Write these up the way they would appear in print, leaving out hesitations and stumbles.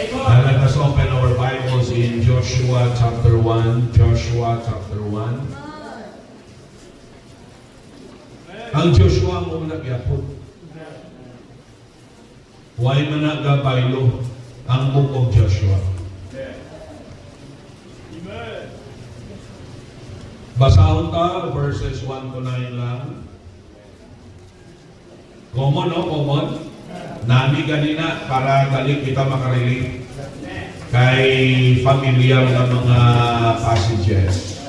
Let us open our Bibles in Joshua chapter 1. Joshua chapter 1. Ang Joshua mo nagyapon. Huwag managabaylo ang book of Joshua. Basahon ta, verses 1 to 9 lang. Common, no? Common. Nami ganina para dali kita makarelate kay familiar na mga passages.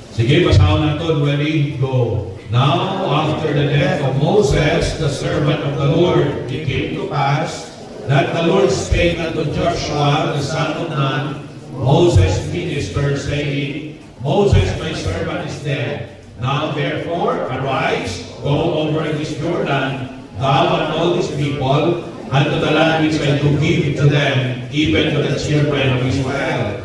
Sige, basahon natin. Ready? Go. Now, after the death of Moses, the servant of the Lord, it came to pass that the Lord spake unto Joshua, the son of Nun, Moses' minister, saying, Moses, my servant, is dead. Now, therefore, arise, go over this Jordan, thou and all these people, unto the land which I do give to them, even to the children of Israel.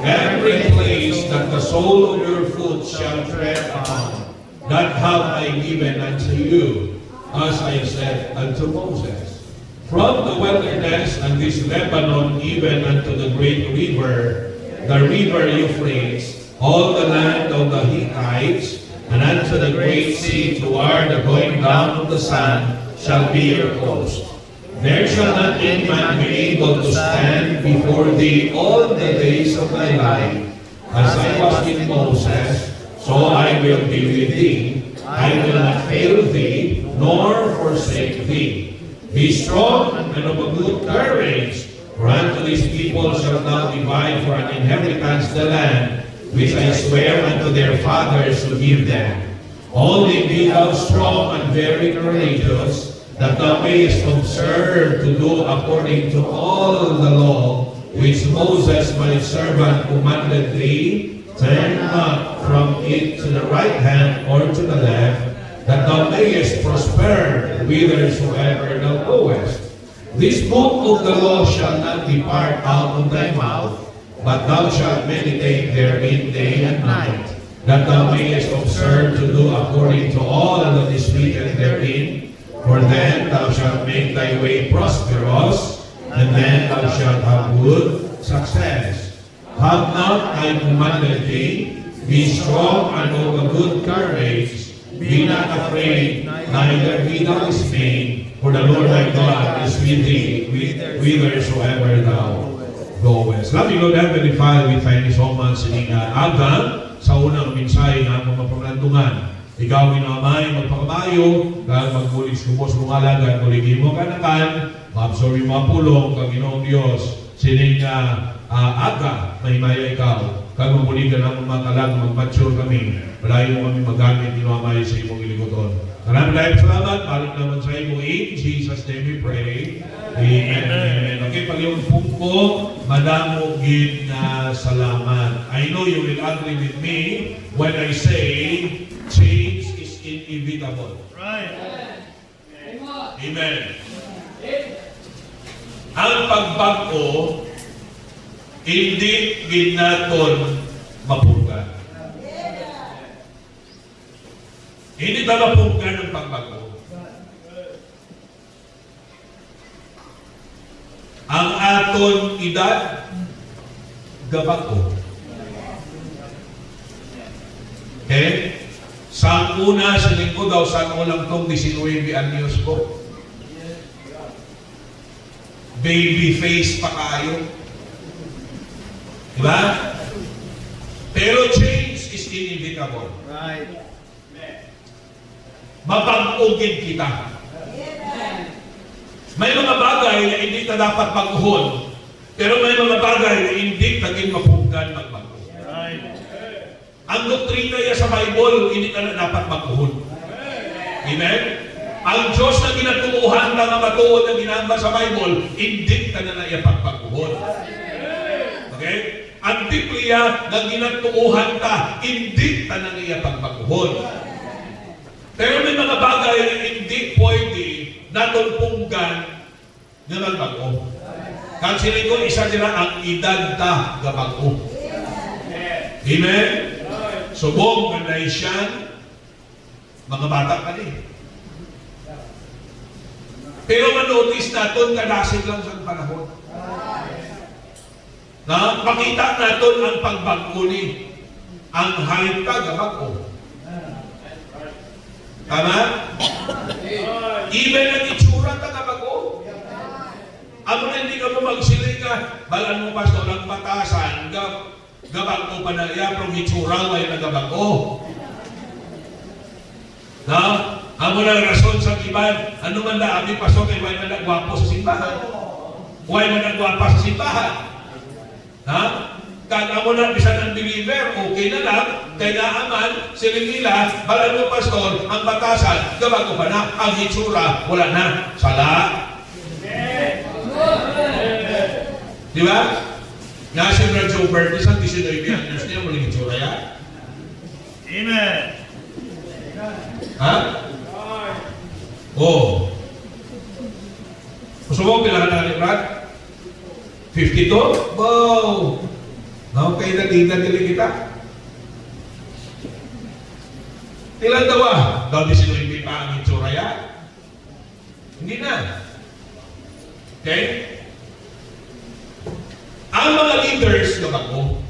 Every place that the sole of your foot shall tread upon, that have I given unto you, as I said unto Moses. From the wilderness and this Lebanon, even unto the great river, the river Euphrates, all the land of the Hittites, and unto the great sea toward the going down of the sun, shall be your coast. There shall not any man be able to stand before thee all the days of thy life. As I was with Moses, so I will be with thee. I will not fail thee, nor forsake thee. Be strong and of a good courage, for unto these people shalt thou divide for an inheritance the land, which I swear unto their fathers to give them. Only be thou strong and very courageous, that thou mayest observe to do according to all the law which Moses my servant commanded thee. Turn not from it to the right hand or to the left, that thou mayest prosper whithersoever thou goest. This book of the law shall not depart out of thy mouth, but thou shalt meditate therein day and night, that thou mayest observe to do according to all that is written therein. For then thou shalt make thy way prosperous, and then thou shalt have good success. Have not I commanded thee? Be strong and of a good courage. Be not afraid, neither be thou dismayed, for the Lord thy God is with thee, whithersoever thou goest. Loving Lord Heavenly Father, we thank you so much sa aga sa unang mensahe na mga pamlandungan. Ikaw ginamay magpakabayo, dahil magbulis kumos mong alaga, kuligi mo kanakan, maabsorb yung mga pulong, kang Ginoong Diyos, sining aga, may maya ikaw, kag mabuligan ang mga kalag, mag-mature kami, malayo mo kami magamit, ginamay sa imong iliguton. Maraming salamat, balik naman sa imo, in Jesus' name we pray. Amen. Amen. Okay, pag yung pungko, madamo gid na salamat. I know you will agree with me when I say, change is inevitable. Right. Amen. Ang pagbago, hindi ginaton mapunggan. Hindi ba mapunggan ang pagbago? Ang aton edad, gabago. Okay? Sa una, sa linggo daw, sa ulang tong 19 anyos ko. Baby face pa kayo. Diba? Pero change is inevitable. Right. Mapag-ugin kita. May mga bagay na hindi na dapat baguhon, pero may mga bagay na hindi naging mapunggan magbago. Right. Ang doktrina niya sa Bible, hindi na dapat baguhon. Amen? Ang Diyos na ginatuuhan na nga matuon na ginamba sa Bible, hindi ka na pagbaguhon. Okay? Ang Biblia na ginatuuhan ka, hindi ka na pagbaguhon. Pero may mga bagay na hindi pwede natulpunggan na magbago. Kasi ko, isa nila ang edad ta gabago. Amen? Subong, ganday siya, mga bata ka rin. Pero manotis natin, kadasig lang sa panahon. Na makita natin ang pagbago ni ang hayop ka gabago. Tama? Even ang itsura ka gabago. Amo na hindi ka mo magsilay ka, balan mo pastor ang batasan, gabago pa na iya, pero itsura ay nagabago. Na? Amo na rason sa iban, ano man na, abi pastor kay why man nagwapo sa simbahan. Why man nagwapa sa simbahan. Ha? Kaya mo na bisan ang believer, okay na lang, kaya naaman, siling nila, balan mo pastor, ang batasan, gabago pa na, ang itsura, wala na, sala. Di ba? Nga si Brad Joubert, isang 19 years niya, muling itsura yan. Amen. Ha? Oh. Gusto mo pilahan na ni Brad? 52? Wow! No, kayo naging kita. Ilan daw ah? Daw di sino hindi pa ang itsura yan? Hindi na. Okay? Ang mga leaders na bago,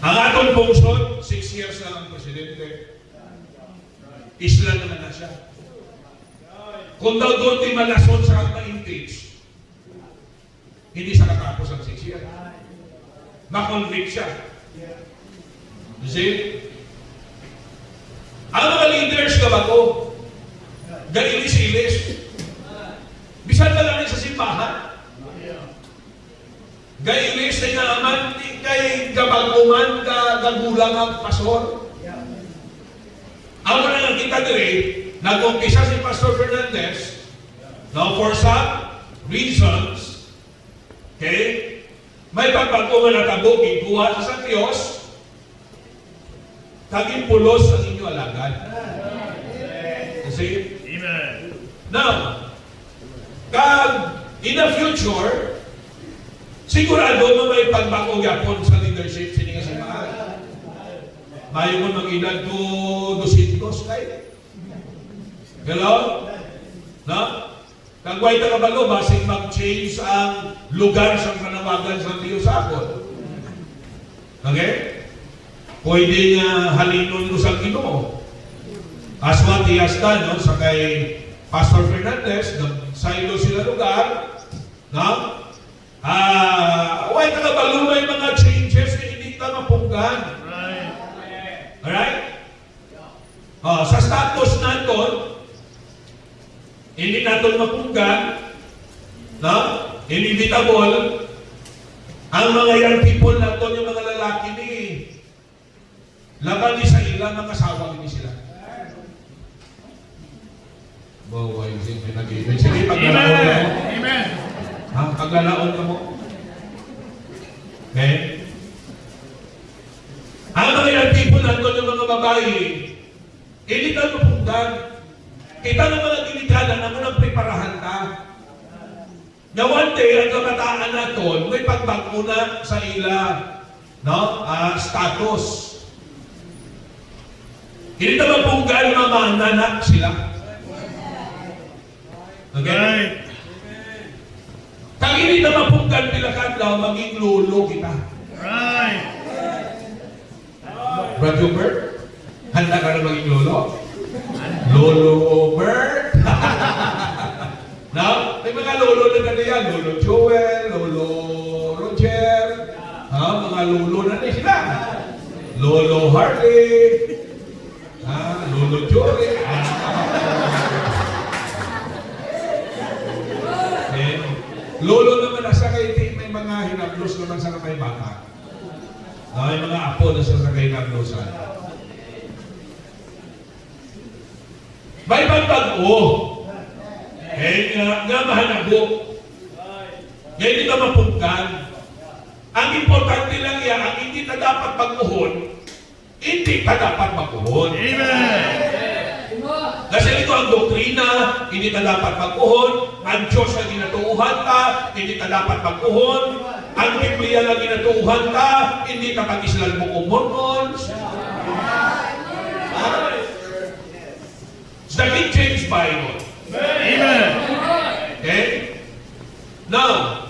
ang atong pungsod, 6 years na ang presidente, isla naman na siya. Kung daw doon di malason sa ma-impeach, hindi sa katapos ang 6 years. Ma-convict siya. You see? Ang mga leaders na bago, galing-silis, bisan na lang sa simbahan, gailis na naman, kay gabaguman, gagulang ang pastor. Ang mga nakita diri, nag-umpisa si Pastor Fernandez, now for some reasons, okay, may pagbaguman at abogin, kuha sa Diyos, kaging pulos ang inyo alagad. You see? Amen. Now, in the future, sigurado na may pagbago yapon sa leadership sini nga simbahan. Mayo mo mag-edad to 200 kay. Hello? No? Kag way ta kabalo basig mag-change ang lugar sa panawagan sa Dios akon. Okay? Pwede nga halinon mo sa Ginoo. Aswat iyasta no sa kay Pastor Fernandez, nag-silo sila lugar, no? Way nakabalo may mga changes na hindi ka mapunggan. Alright? Sa status natin, hindi natin mapunggan, no? Inevitable, ang mga young people natin, yung mga lalaki ni, laban ni sa ilang mga asawa ni sila. Wow, ay sige, nag-ibig. Sige, paglalaon ka mo. Amen. Ha? Paglalaon ka mo. Okay? Ang mga young people nandun yung mga babae, hindi ka mapunggan. Kita ng mga ginikala na mo nang preparahan ka. Na one day, ang kabataan natin, may pagbago na sa ila, no? Status. Hindi ka mapunggan, mamananak sila. Okay? Kag hindi na mapungkan pilakan daw, maging lolo kita. Right. Brad Joubert, handa ka na maging lolo? Lolo Bert? No? May mga lolo na yan. Lolo Joel, Lolo Roger, mga lolo na sila. Lolo Harley, Lolo Jory. Lolo naman nasa kay may mga hinablos naman sa kamay bata. May mga apo na sa kay hinablosan. May pagbago. Nga mahanabo. Nga hindi ka mapungkan. Ang importante lang yan, ang hindi ka dapat pagmuhon, hindi ka dapat magmuhon. Amen. Kasi ito ang doktrina, hindi ka dapat magpuhon. Ang Diyos na ginatuuhan ka, hindi ka dapat magpuhon. Ang Biblia na ginatuuhan ka, hindi ka pag-islan mo kung Mormons. It's the King James Bible. Amen. Okay? Now,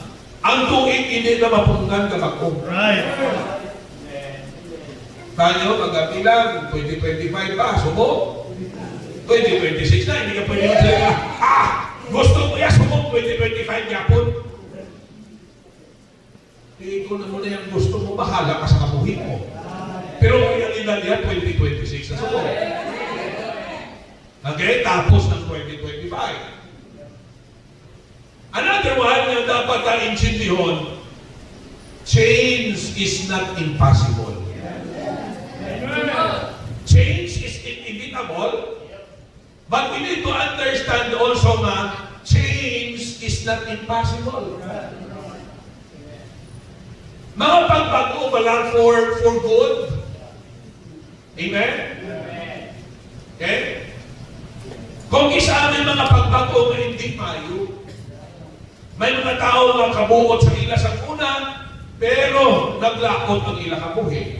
Ang tuig hindi na mapunggan ka bako. Right. Kanyo, pagkabilang, 2025 pa, subo. 2026 na, hindi ka pwede magsalita. Gusto ko yan, subo, 2025 yapon. Hindi ko na muna yung gusto mo, bahala ka sa kabuhin mo. Pero ang realidad yan, 2026 na subo. Okay, tapos ng 2025. Another one na dapat na-intindihon, change is not impossible. Change is inevitable, but we need to understand also na change is not impossible. Mga pagbago ba lang for good? Amen? Okay? Kung isa may mga pagbago na hindi mayo, may mga tao na kabuot sa ila sa una, pero naglakot ang ila kabuhi.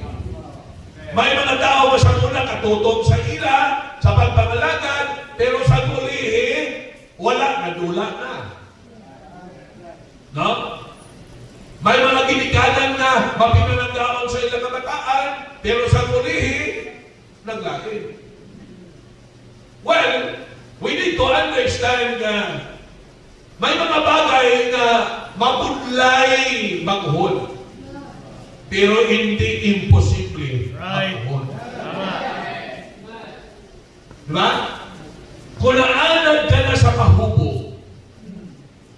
May mga tao na sa una katutog sa ila, sa pagpamalagad, pero sa ulihi, wala, nadula na. No? May mga ginikanan na mapinanagaon sa ilang kabataan, pero sa ulihi, naglain. Well, we need to understand na may mga bagay na mabudlay maghod, pero hindi imposible maghod. Diba? Kung naanad ka na sa pahubo,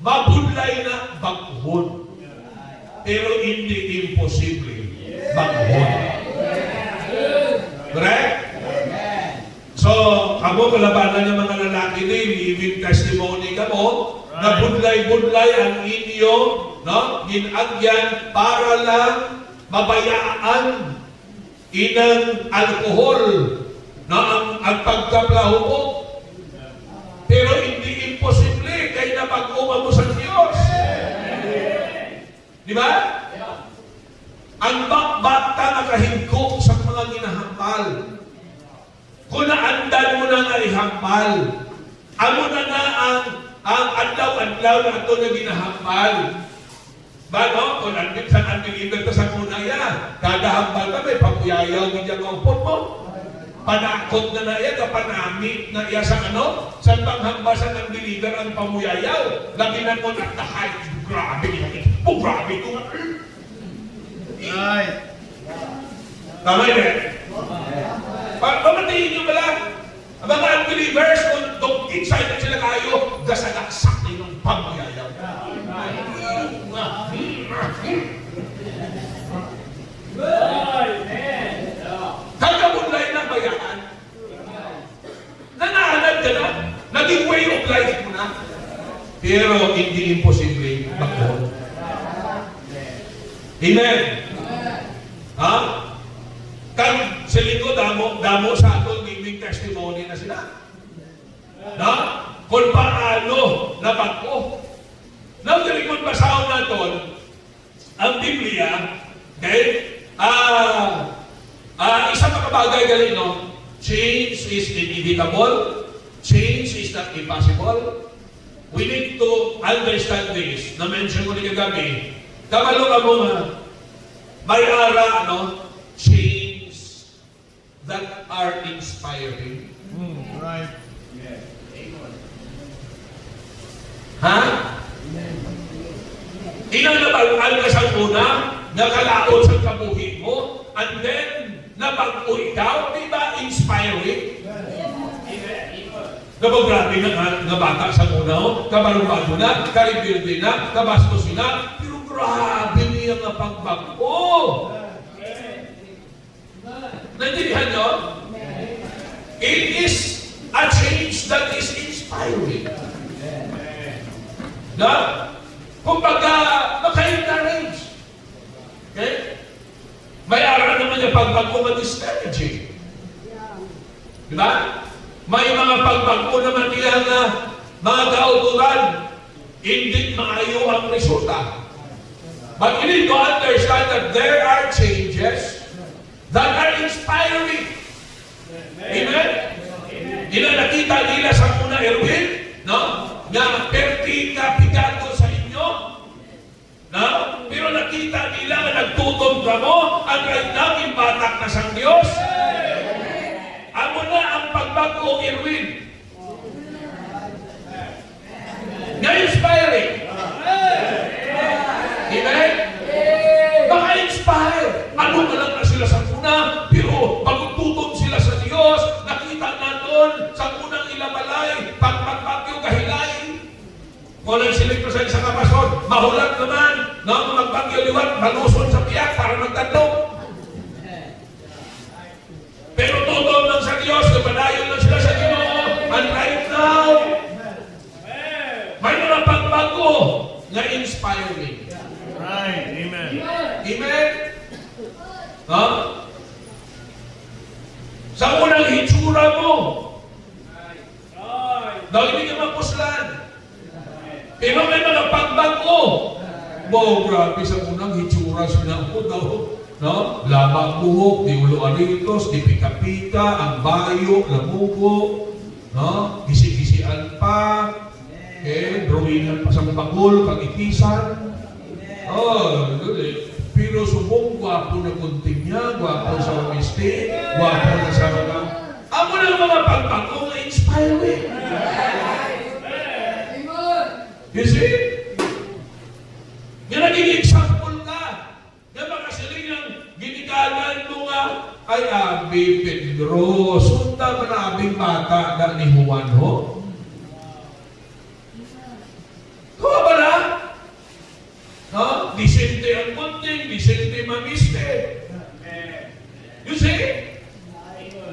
mabudlay na maghod, pero hindi imposible maghod. Correct? So, kamo kalabanan ng mga lalaki ni living testimony kamo, na budlay-budlay ang inyo, no? Ginagyan para lang mabayaan inang alkohol, no? Ang pagkaplaho mo. Pero hindi imposible kay na pag-uma mo sa Diyos. Di ba? Ang bakbata na kahigko sa mga ginahambal. Kung naandan mo na nga ihambal, amo na ang adlaw-adlaw na ito na ginahambal. Ba, no? Kung unbeliever ka sa kuna yan, kada hambal ka, may pamuyayaw ng diyang maupot mo. Panakot na iya, kapanamit na iya sa ano? Sa panghambal sa unbeliever ang pamuyayaw. Laginan mo na tahay. Grabe ito. Oh, grabe ito. Right. Tama yun. Pamatiin nyo pala. Ang mga unbelievers, kung excited sila kayo, gasalaksak na yung pangyayaw. Kagabunlay na bayaan. Nanahanad ka na. Naging way of life mo na. Pero hindi imposible magkaroon. Amen. Ha? Kan sa linggo, damo sa atong living testimony na sila. Na? Kung paano na bago. Nang galikon basahon naton, ang Biblia, okay? Isang makabagay galing, no? Change is inevitable. Change is not impossible. We need to understand this. Na-mention ko ni kagabi. Kamalo ka mo nga, may ara, no? Change that are inspiring. Right. Ha? Inanabalaan ka sa una, nakalaot sa kabuhi mo, and then, nabago ikaw, di ba inspiring? Nabagrabe na bata sa una, kabarubago na, karibirde na, kabastusin na, pero grabe niya nga pagbago. Naintindihan nyo? It is a change that is inspiring. Na? Kumbaga, maka-encourage. Okay? May araw naman yung pagbago ma-discouraging. Diba? May mga pagbago naman nila na mga kauturan, hindi maayo ang resulta. But you need to understand that there are changes that are inspiring. Amen? Nakita nila sa una Erwin, no? Na perti ka pigado sa inyo, no? agad namin batak na sang Diyos. Amo na ang pagbago, Irwin. Na-inspiring. Amen? Maka-inspire. Ano na lang na sila sa una, pero pagtutom sila sa Diyos, nakita natin sa unang ilabalay, pagpagbagyo kahilayin. Kung lang sila ito sa kapasod, mahulat naman, na magbagyo liwat, maluson sa piyak para magtatlong. Pero tutom lang sa Diyos, napadayon lang sila sa Diyos. And right now, may mga pagbago na inspiring. Right. Amen. Amen? Ha? Sa unang hitsura mo, dahil hindi ka mapuslan. Pero may mga pagbago. Wow, grabe sa unang hitsura sila ko daw. No? Labang buhok, di ulo aritos, di pika-pika, ang bayo, lamugo, no? Gisi-gisian pa, okay? Drawingan pa sa bagol, pag-ikisan. Oh, good eh. Pero subong, gwapo na kunting niya, gwapo sa umiste, gwapo na sa mga... Amo na mga pagbago na inspiring. You see? Yan naging example ka. Yan baka sila yung ginikalan mo nga, ay abi Pedro, sunta man abing bata na ni Juan ho. Kuha ba na? No? Disente ang kunting, disente mamiste. You see?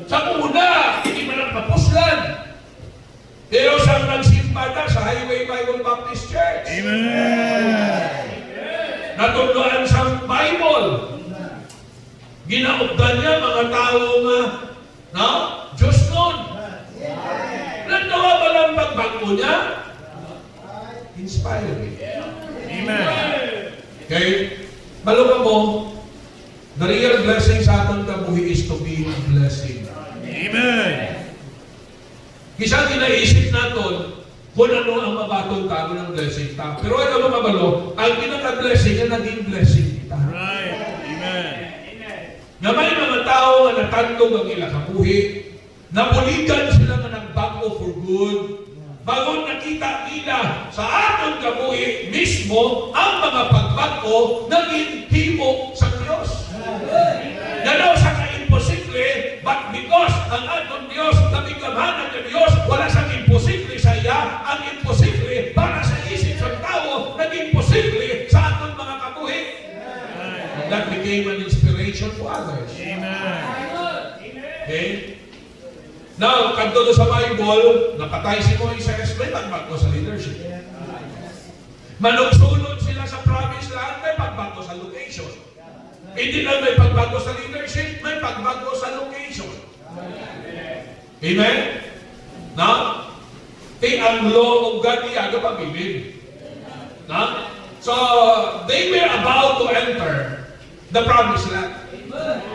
Sa una, hindi man ang papuslan. Pero sa nagsimba na sa Highway Bible Baptist Church, Amen. natuluan sa Bible. Ginaugdan niya mga tao nga, no? Diyos nun. Nandawa ba lang pagbago niya? Inspiring. Amen. Okay? Maluka mo, the real blessing sa ating kabuhi is to be a blessing. Amen. Kisang kinaisip natin kung ano ang mabatong tao ng blessing ta. Pero ito mga mabalo, ang pinaka-blessing na naging blessing kita. Right. Amen. Na may mga tao na natandog ang ilang kabuhi, napuligan sila na nagbago for good, bago nakita nila sa atong kabuhi mismo ang mga pagbago naging himo sa Diyos. Na daw sa ka-imposible, but because ang atong Diyos, nabigamhanan ng Diyos, wala siyang imposible sa iya, ang imposible para sa isip ng tao, naging posible sa atong mga kabuhi. And that became an inspiration to others. Amen. Okay? Now, kanto sa Bible, napatay si Moises, may pagbago sa leadership. Manugsulod sila sa promised land, may pagbago sa location. Hindi lang may pagbago sa leadership, may pagbago sa location. Amen? Now, ang law of God niya, pabilin. Na? So, they were about to enter the promised land.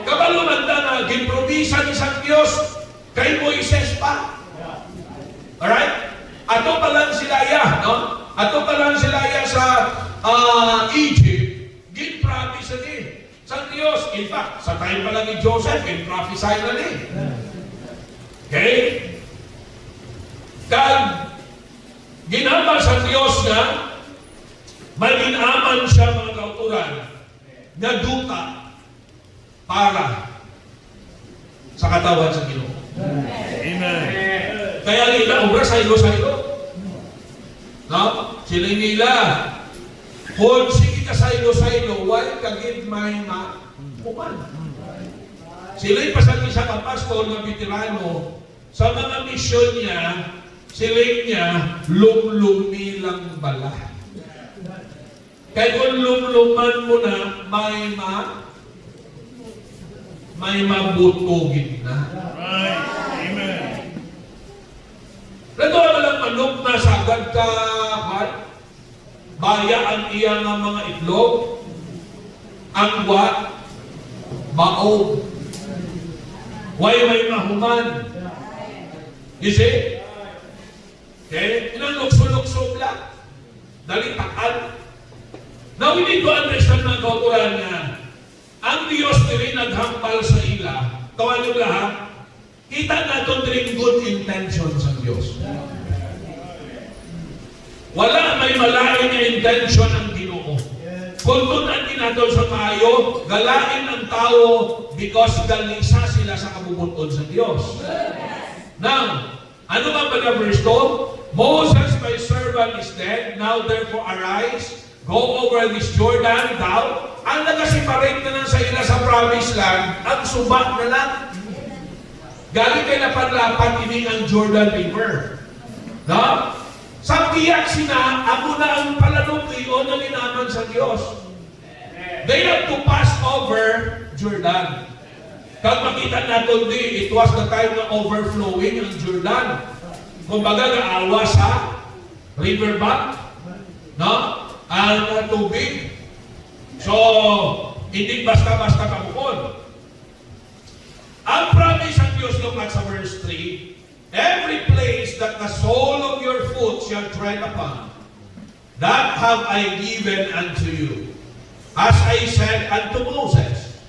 Kabalumanda na, ginprovisa ni San Diyos, kay Moises pa. Alright? Ato pa lang sila ya, no? Ato pa lang sila ya sa Egypt, gin-promise na din. Sa Diyos, in fact, sa time pa lang ni Joseph, gin-prophesy na din. Okay? Kag, ginama sa Diyos na, maginaman siya mga kauturan, na duta para sa katawan sa Ginoo. Amen. Kaya nila, obra sa ilo. No? Sila nila, kung sige ka sa ilo, why kagid may uman? Sila'y pasagi sa kapastor na veterano, sa mga misyon niya, sila'y niya, lumlumi lang bala. Kaya kung lumluman mo na, may mabutugin na. Right. Amen. Nato na lang manok na sagad ka, baya ang iya ng mga itlog, ang wat, maog, way may mahuman. You see? Okay? Inang lukso-lukso lang. Dali takan. Now we need to understand mga kauturan na ang Diyos diri naghambal sa ila, kawan yung lahat, kita natin rin good intention sa Diyos. Wala may malain na intention ang Ginoo. Kung tunan natin sa maayo, galain ang tao because galisa sila sa kabubuton sa Diyos. Now, ano ba na verse 2? Moses, my servant, is dead. Now therefore arise, go over this Jordan, thou. Ang nagasiparate na lang sa ila sa promised land, ang suba na lang. Galing kay napanlapan ini ang Jordan River. No? Sa tiyak sina, ako na ang palanukiyo na ginaman sa Diyos. They have to pass over Jordan. Kag makita natin it was the time na overflowing ang Jordan. Kumbaga naawa sa riverbank, no? Ang tubig. So, hindi basta-basta kabukod. Ang promise ng Diyos, look at sa verse 3, every place that the sole of your foot shall tread upon, that have I given unto you, as I said unto Moses,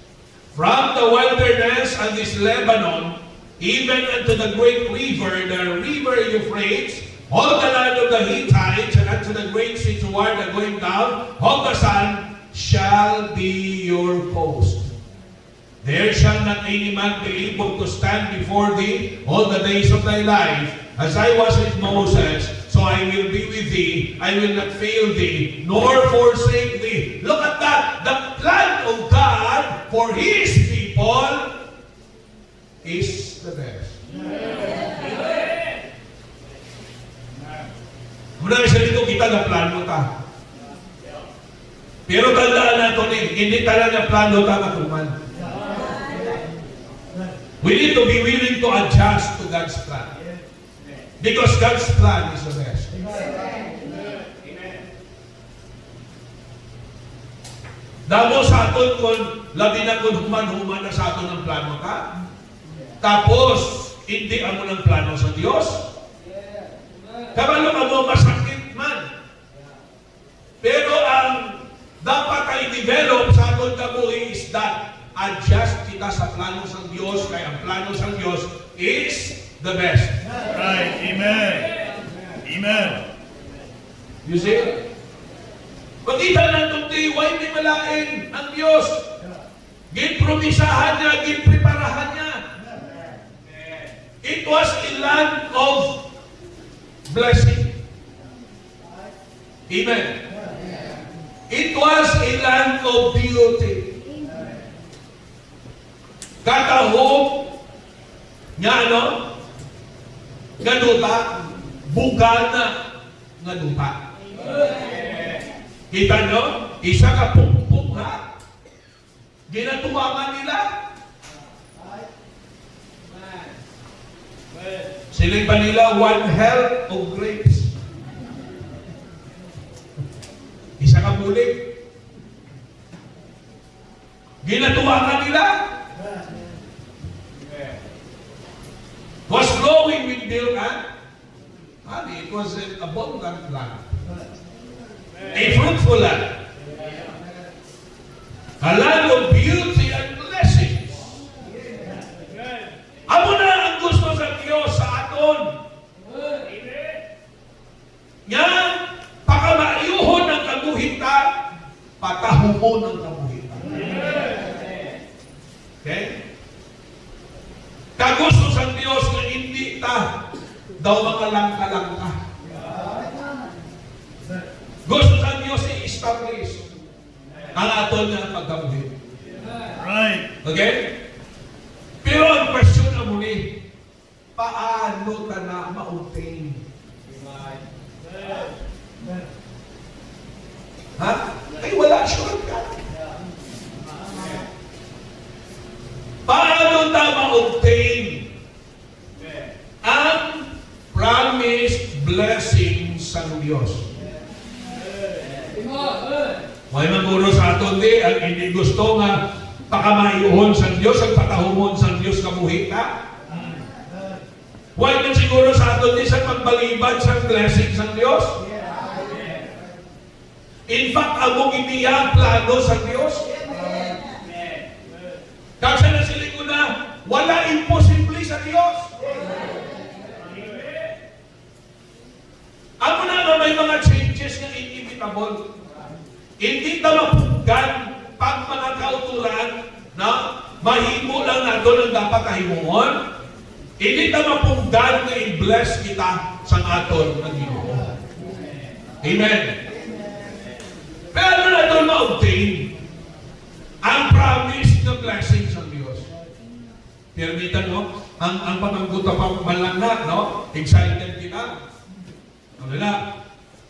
from the wilderness and this Lebanon, even unto the great river, the river Euphrates, all the land of the Hittites, and unto the great sea toward the going down of the sun, shall be your coast. There shall not any man be able to stand before thee all the days of thy life. As I was with Moses, so I will be with thee. I will not fail thee, nor forsake thee. Look at that. The plan of God for His people is the best. Muna isa dito kita na plano ta. Pero tandaan natin hindi talaga plano ta matuman. We need to be willing to adjust to God's plan. Because God's plan is the best. Damo sa aton kung labi na kung human-human na sa aton ang plano ka. Tapos, hindi amo ng plano sa Diyos. Kabalo ka mo masakit man. Pero ang dapat ay develop sa aton kabuhi is that adjust kita sa plano sa Diyos, kaya ang plano sa Diyos is the best. Right. Amen. Amen. You see? Pagkita ng tundi, why may malain ang Diyos? Ginpromisahan niya, ginpreparahan niya. It was a land of blessing. Amen. It was a land of beauty. Katahog nga ano? Ganuta, bugal na ganuta. Kita nyo? Isa ka pungpung ha? Ginatumangan nila. Siling pa nila one hell of grapes. Isa ka bulig. Ginatumangan nila. Was flowing with milk and honey. It was an abundant land. A fruitful land. A land of beauty and blessings. Amo na ang gusto sa Diyos sa aton. Nga, pakamayuhon ng kabuhita, patahumon ng kabuhita. Okay? Kagusto sa Diyos na hindi ta daw mga langka-langka. Gusto sa Diyos i-establish ang aton nga pagkabuhi. Right. Okay? Pero ang question na muli, paano ka na ma-obtain? Ha? Ay wala shortcut. Paano ta ma-obtain ang promised blessing sa Diyos? May maguro sa aton di, ang hindi gusto nga pakamayuhon sa Diyos, ang patahumon sa Diyos kabuhi ka. Huwag man siguro sa aton di sa pagbalibad sa blessing sa Diyos. In fact, among iniya ang plano sa Diyos. Wala imposible sa Diyos. Amo na nga may mga changes na inevitable. Hindi ka mapuggan pag mga kauturan na mahimo lang nato ang dapat kahimuon. Hindi ka mapuggan na i-bless kita sa aton ng Ginoo. Amen. Pero ano na ito ma-obtain? Ang promise na blessings ng Diyos. Permitan mo, ang pamangguta pa malangga, no? Excited kita. Ano na?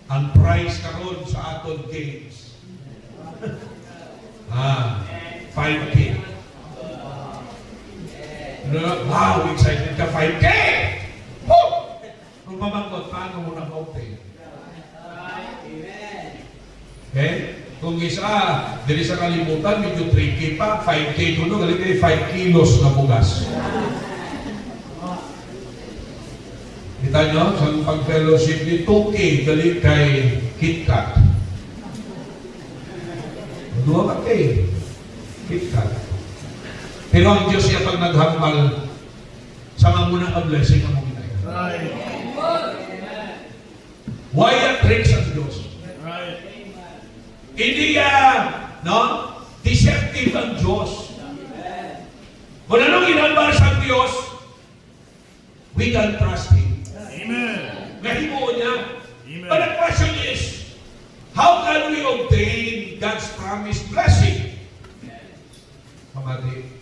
Ang price karon sa aton games. 5K. Wow, excited ka, 5K! Woo! Kung pamanggot, paano mo na-obtain? Okay? Kung isa, dili sa kalimutan, medyo 3K pa, 5K kuno, galing kayo 5 kilos na bugas. Kita nyo, sa pag-fellowship ni 2K, galing kay KitKat. 2K, KitKat. Pero ang Diyos siya pag naghambal, sa mga muna ka-blessing ang mga ginagawa. Right. Why ang tricks ang Diyos? Right. Hindi no? Deceptive ang Diyos. Kung anong ginambal sa Diyos, we can trust Him. Amen. Mahimo niya. Amen. But the question is, how can we obtain God's promised blessing? Kamati,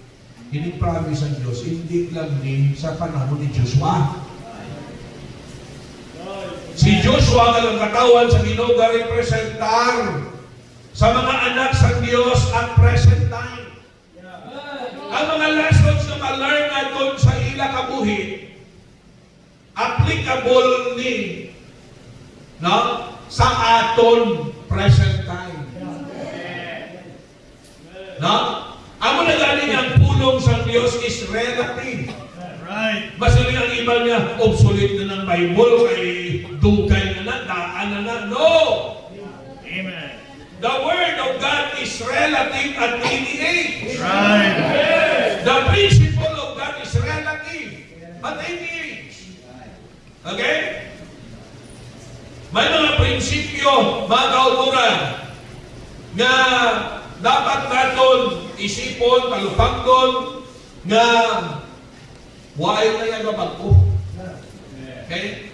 hindi promise ang Diyos, hindi lang din sa panahon ni Joshua. Si Joshua ang katawan sa Ginoo representar sa mga anak sa Diyos at present time. Ang mga lessons na ma-learn natin sa ila kabuhi, applicable ni sa aton present time. Amo na galing ang pulong sa Diyos is relative. Right. Basta ang iba niya, obsolete na ng Bible, kay dugay na daan na. No! Amen. The Word of God is relative at any age. Right. The principle of God is relative at any age. Okay? May mga prinsipyo, mga kauturan, na dapat natin isipon, talupagdon, na why na yan bago. Okay?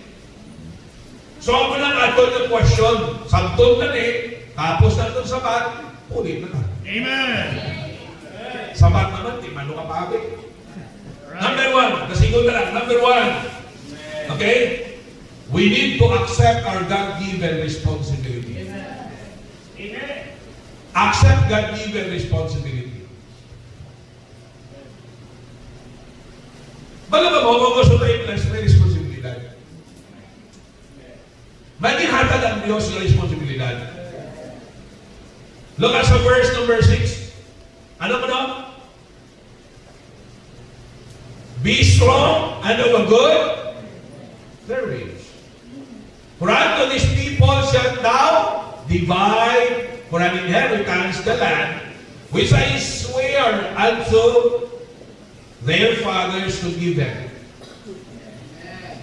So, ako lang ato ng question, sabton na tapos na itong sabat, ulit na. Amen. Sabat naman, di mano ka pa Number one, nasigot na lang. Number one, okay? We need to accept our God-given responsibility. Accept God-given responsibility. Bala ba mo kung gusto tayo may responsibilidad? May dinhatag ang Diyos ng responsibilidad. Look at sa verse number 6. Ano mo na? Be strong and of a good courage. For unto these people shalt thou divide for an inheritance the land which I swear unto their fathers to give them.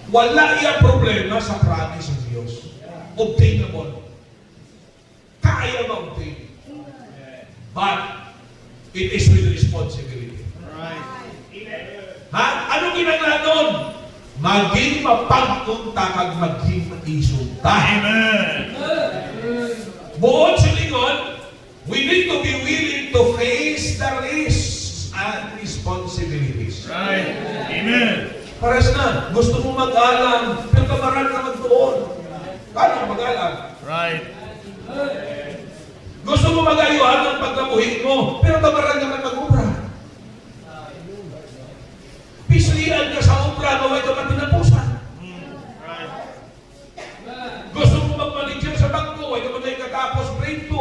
Wala iya problema sa promise ng Diyos. Obtainable. Kaya ma-obtain. But it is with responsibility. Right. Ano ginaganon? Maging mapagpunta kag maging maisunta. Amen. Buod sa lingon, we need to be willing to face the risks and responsibilities. Right. Amen. Pares na, gusto mo mag-alam, pero kamaran ka magdoon. Paano ka mag-alam? Right. Gusto mo mag-ayuhan ng pagkabuhin mo, pero kamaran ka mag-ubra. Pislian ka sa ubra, maway ka matinapusan. Right. Gusto mo mag-manager sa bangko, ay kamatay katapos grade 2.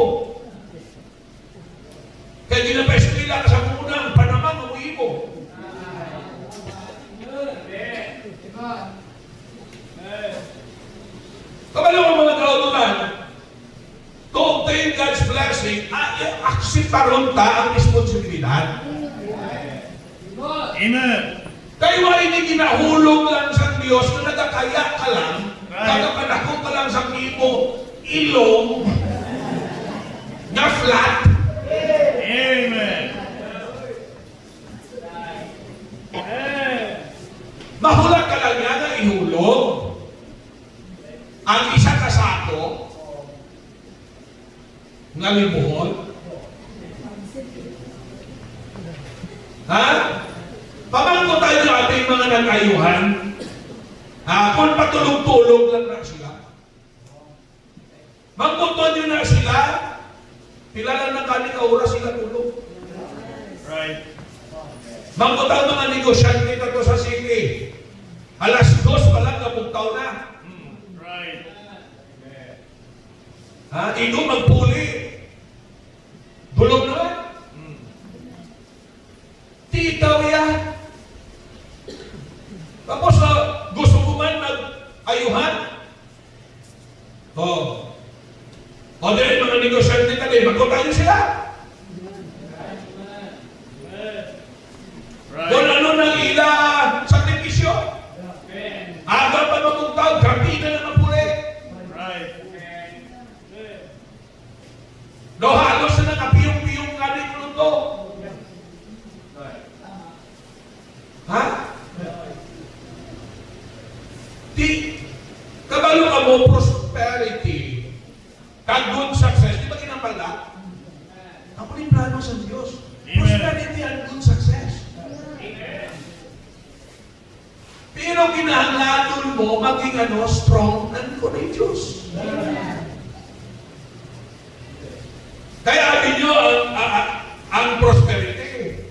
Kaya ginapeskwila ka sa munang, Panama, mamuhi mo. Kabalo mo mga kautulan, to obtain God's blessing, accept paronta ang responsibilidad. Amen. Kayo ay hindi ginahulog lang sa Diyos kung nagkakaya ka lang, Right. nagkakanako ka lang sa imo ilong na flat. Amen. Mahula ka lang yan na ihulog. Ang isa ka sato, nga limuhon. Ha? Pamangko tayo sa ating mga nagayuhan. Kung patulog-tulog lang na sila. Magputuan nyo na sila. Pila lang ng kaning oras sila tulog. Right. Magputuan mga negosyante na to sa city. Alas 2 pa lang napugtaw na. Right. Ino magpuli. Bulog naman. Titaw yan. Tapos gusto ko man mag-ayuhan. O dahil mga negosyante ka din, magkutayo sila. Kung Right. ano nang ila sakripisyo. Aga pa magkutaw, gabi na naman puli. Right. No, halos na nakapiyong-piyong ka din mo to. Ha? Di, kabalo ka mo, prosperity, good success, di ba kinapala? Ako rin plano sa Diyos. Amen. Prosperity and good success. Pero kinahanglan mo maging strong and courageous. Kaya abin nyo ang prosperity.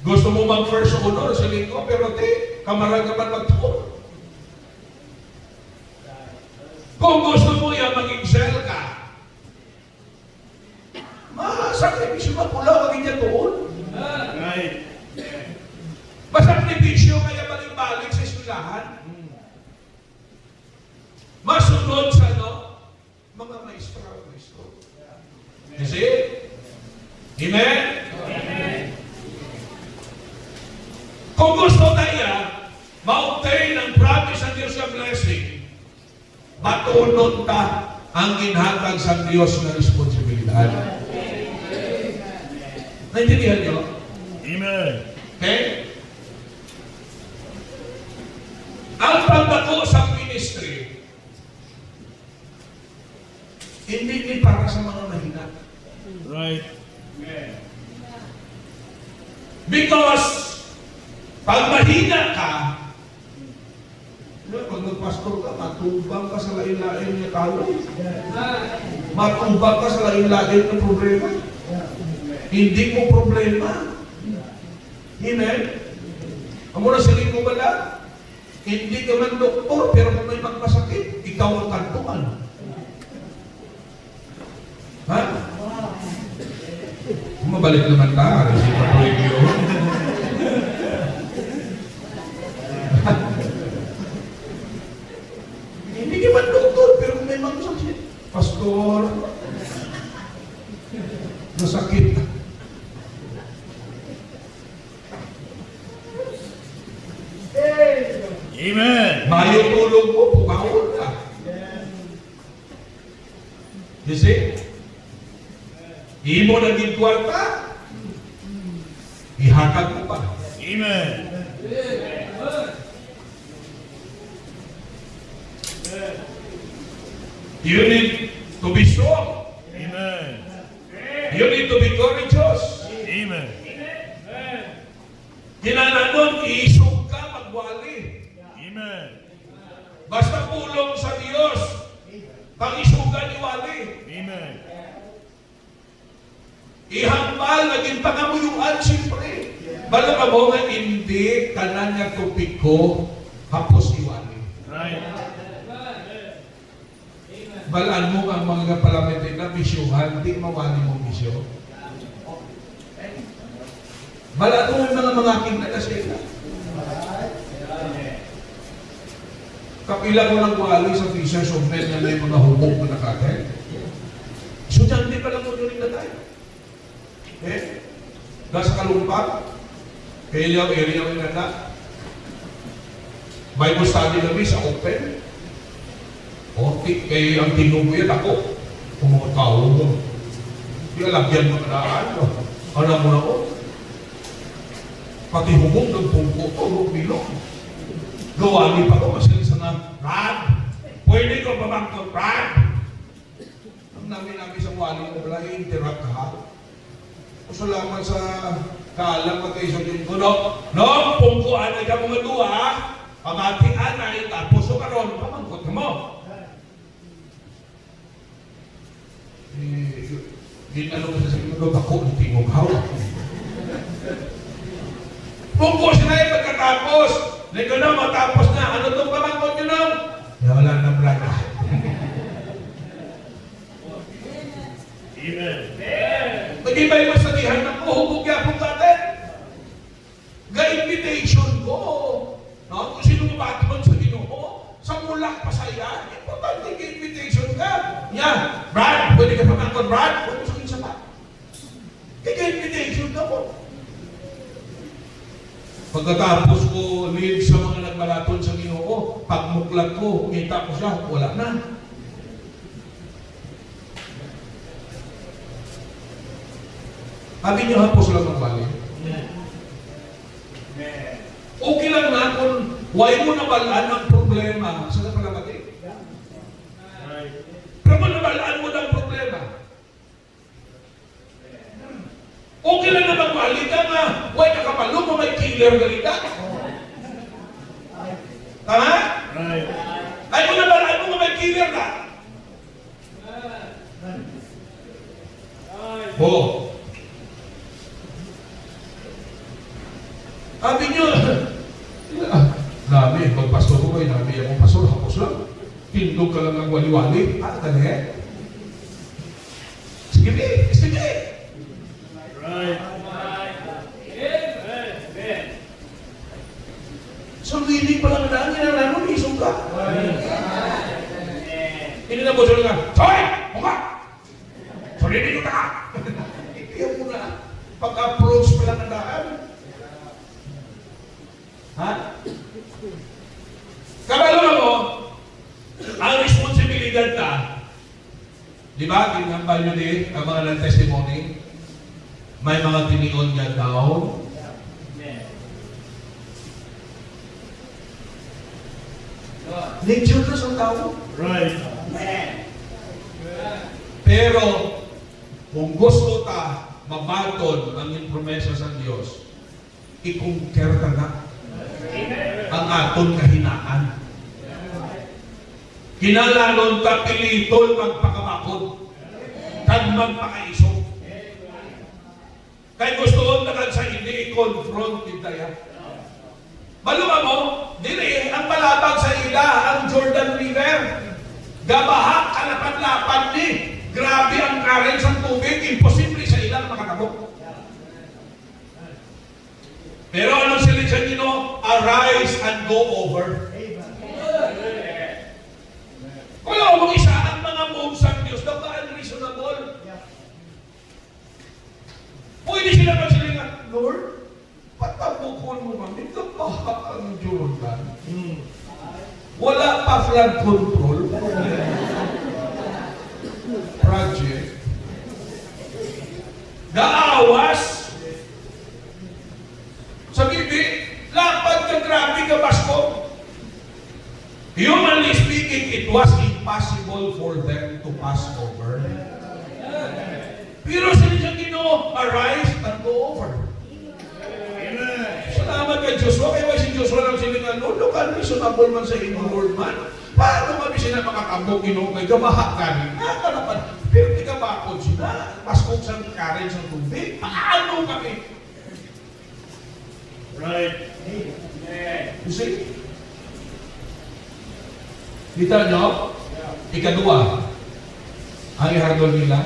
Gusto mo mag-first honor sa linggo, pero kamarag naman mag-tour. Kung gusto mo yan, mag-excel ka. Masakripisyo ka pula, maging niya tuon. Right. Masakripisyo kaya balik-balik sa eskwelahan. Masunod sa mga maestro. You see? Amen? Kung gusto tayo ma-obtain ang promise ng Diyos na blessing, matunod ta ang ginhatag sa Diyos na responsibilidad. Naintindihan niyo? Amen. Okay? Ang pagdako sa ministry, hindi para sa mga mahina. Right. Because, pag mahina ka, pag nagpastor ka, matubang ka sa lain-lain na tao. Matubang ka sa lain-lain na problema. Hindi mo problema. Amen? Ang muna saling mo bala, hindi ka man doktor, pero kung may magpasakit, ikaw ang kantuan. Ha? Mabalik naman tayo, si Patricio. Hindi ka man doktor, pero kung may magpasakit, pastor, nasakit. Amen. Mayo tulog mo, pumahon ka. You see? Imo naging kwarta, ihakag mo pa. Amen. You need to be strong. Amen. You need to be courageous. Amen. Kinananon, iisog ka, magwali. Amen. Basta pulong sa Diyos, pag-isugan iwali. Amen. Ihambal, naging pangamuyuan, siyempre. Bala ka mo nga, hindi kanan nga tupik ko, hapos iwali. Right. Balaan mo ang mga parlamentin na misyuhan, di mawali mo misyo. Balaan mo ang mga king na sila. Kapila ko ng wali sa Fisher's of Men na may mga hubog na nakatay. So dyan, di pala mo yun na tayo. Gasa kalumpat, Kaya yung area yung inanda. Bible study kami sa open. O, kaya ang tinubuyan ako. Kung mga tao mo. Hindi alagyan mo na alam mo na ko. Pati hubong ng pungko ko, lumilong. Gawali pa ko, masalis na, Brad, pwede ko ba bang Brad? Ang namin sa wali mo pala, i-interact ka. O salamat sa kaalam at kayo sa ko, no, pungkuan ay ka mga duha, pamatian ay tapos o karon, pamangkot mo. Ginano ko sa sabi mo, ako ang tingog hawak. Pungko siya na yung pagkatapos. Lego na, matapos na. Ano itong pamangkot nyo na? Wala na brada. Amen. Hindi ba yung masabihan ng hubog yapong natin? Ga-invitation ko. No? Kung sino mabatman sa Ginoo, sa mulak pa saya, importante ga-invitation ka. Yan, Brad, pwede ka pamangkot, Brad? Pwede sa kinsa pa. Ga-invitation ka po. Pagkatapos ko lead sa mga nagmalaton sa Ginoo, pagmuklat ko, kita ko siya, wala na. Sabi niyo hapos lang magbalik. Okay lang na kung why mo nabalaan ang problema sa pagkamatid. Pero mo nabalaan mo ng problema. Okay lang na magbalik ka nga, why kakapalo mo may killer galita? Tama? Right. Ay mo nabalaan mo may killer ka? Oo. Sabi niyo, nabi, pagpastor ko kayo, nabi akong pastor, hapos lang. Tindog ka lang ng wali-wali. Kanya? Sige, sige. Right. So, willing pa lang na daan, ginanano, isong ka. Hindi na po siya nga, Soy! Mukha! Sorry, hindi ko taka! Iyan mo na. Pag-approach pa lang na daan. Ha? Kabalo mo, ang responsibilidad ka, di ba, ginambal nyo din, ang mga nag-testimony, may mga tinigon niya daw. Nature na sa tao. Right. Pero, kung gusto ta mabatod ang promesa sa Diyos, i-conquer ka na ang aton kahinaan. Kinalanon ka pilitol magpakamakod kag magpakaisog. Kaya gusto ko na sa hindi i-confront with daya. Maluma mo, dili ang palabag sa ila ang Jordan River. Gabaha, kalapan-lapan ni. Grabe ang current sa tubig, imposible sa ilang makatabok. Pero anong seleksyon nyo? Arise and go over. Wala akong isa ang mga moves ng Diyos na ba unreasonable? Pwede sila magsilingan, Lord, patabukon mo kami, gabaha ang Jordan. Wala pa flood control. Project. Gaawas. Sa bibi, lapad ka grabe ka basko. Humanly speaking, it was impossible for them to pass over. Pero sa isang Ginoo, arise and go over. Amen. Salamat kay Joshua. Kaya si Joshua lang silingan, no, look, reasonable man sa inyo, Lord man. Paano kami sila makakabog, Ginoo, kay gamaha kami? Nakakalapan. Pero di ka bakod sila. Paskog sa karen sa tubig. Paano kami? Right. You see? Kita nyo? Ikadua, ang ihardol nila,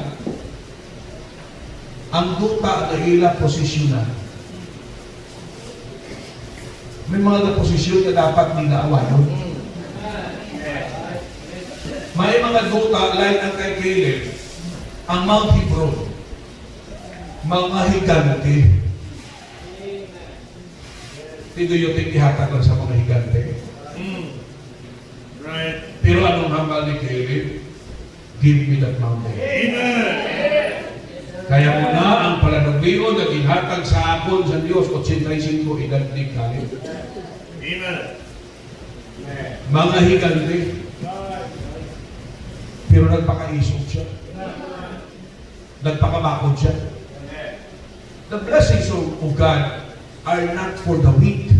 ang duta na ila posisyonan. May mga posisyon na dapat nila awayon. May mga duta, like ang kay Caleb, ang Mount Hebron, mga higante. tinuyotin ihatag lang sa mga higante. Right. Pero anong hambal ni Caleb? Give me that mountain. Amen. Kaya muna ang palanugbion na ihatag sa akon sa Diyos, 85 edad ni Caleb. Amen. Mga higante. Pero nagpakaisog siya. Nagpakabakod siya. The blessings of God are not for the weak.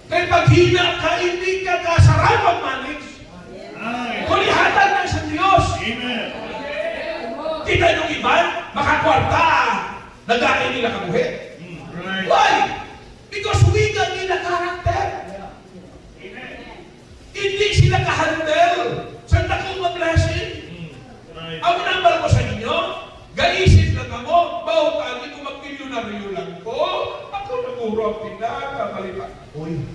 Kaya pag hina ka, hindi ka kasarap mag-manage. Right. Kung ihatag lang sa Diyos. Amen. Kita yung iba, makakwarta. Nagkain nila kabuhi. Right. Why? Because we got nila character. Hindi sila ka-handle. Saan na kong ma-blessing? Right. Ang number ko sa inyo, gaisip lang ako, bautangin ko mag-milyonaryo lang ko. Ako nagurap pinagkakalipan. Uy,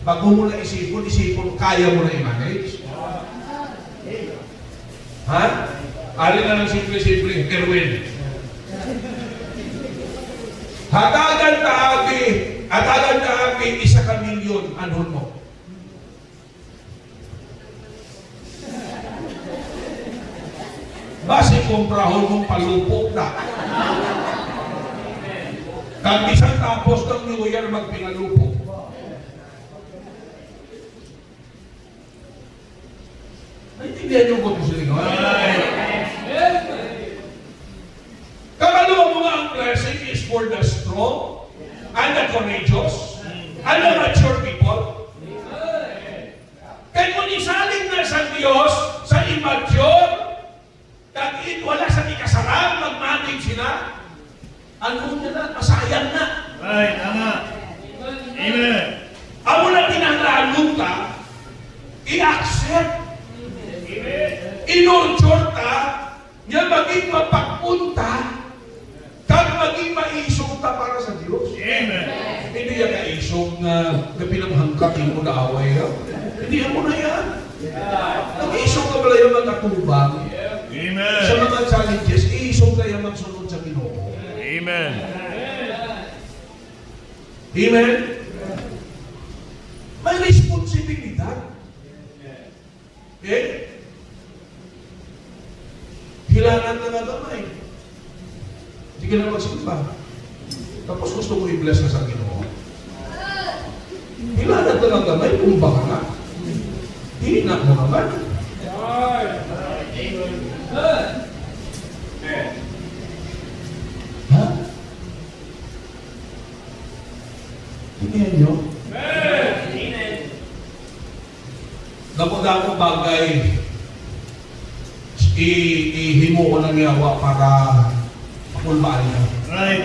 bago mo na isipon, kaya mo na i-manage. Ha? Alin na ng simple-simple, Erwin. Hatagan taagi, 1 milyon, anhon mo. Base komprahon mong palupok na. Kag isang tapos ng New Year magpinalupok. Naintindihan niyo ko po sila. Kabalo mo nga ang blessing is for the strong and the courageous and the mature people. Kaya kung isaling na sa Diyos, sa immature, kagit wala sa ikasarang mag-manage sila, ano na, masayang na. Right. Tama. Amen. Amo na tinangalong ka, i-accept, inurture ka, niya maging mapagpunta, kag maging maisog ta para sa Diyos. Amen. Hindi yan kaisog na pinamhangkakin mo na away. Hindi mo na yan. Nag-isog ka pala yung magkatubang. Amen. Sa mga challenges, iisog ka yung magsunod sa Ginoo. Amen. Amen? May responsibilidad. Eh? Hilangan na nga gamay. Hindi ka na magsimba. Tapos gusto mo i-bless na sa Ginoo. Hilangan na lang gamay, kumba ka na. Hina mo naman. Ha? Tingnan nyo? Damo-damo bagay ihimo ko ng yawa para pakulbaan niya. Right.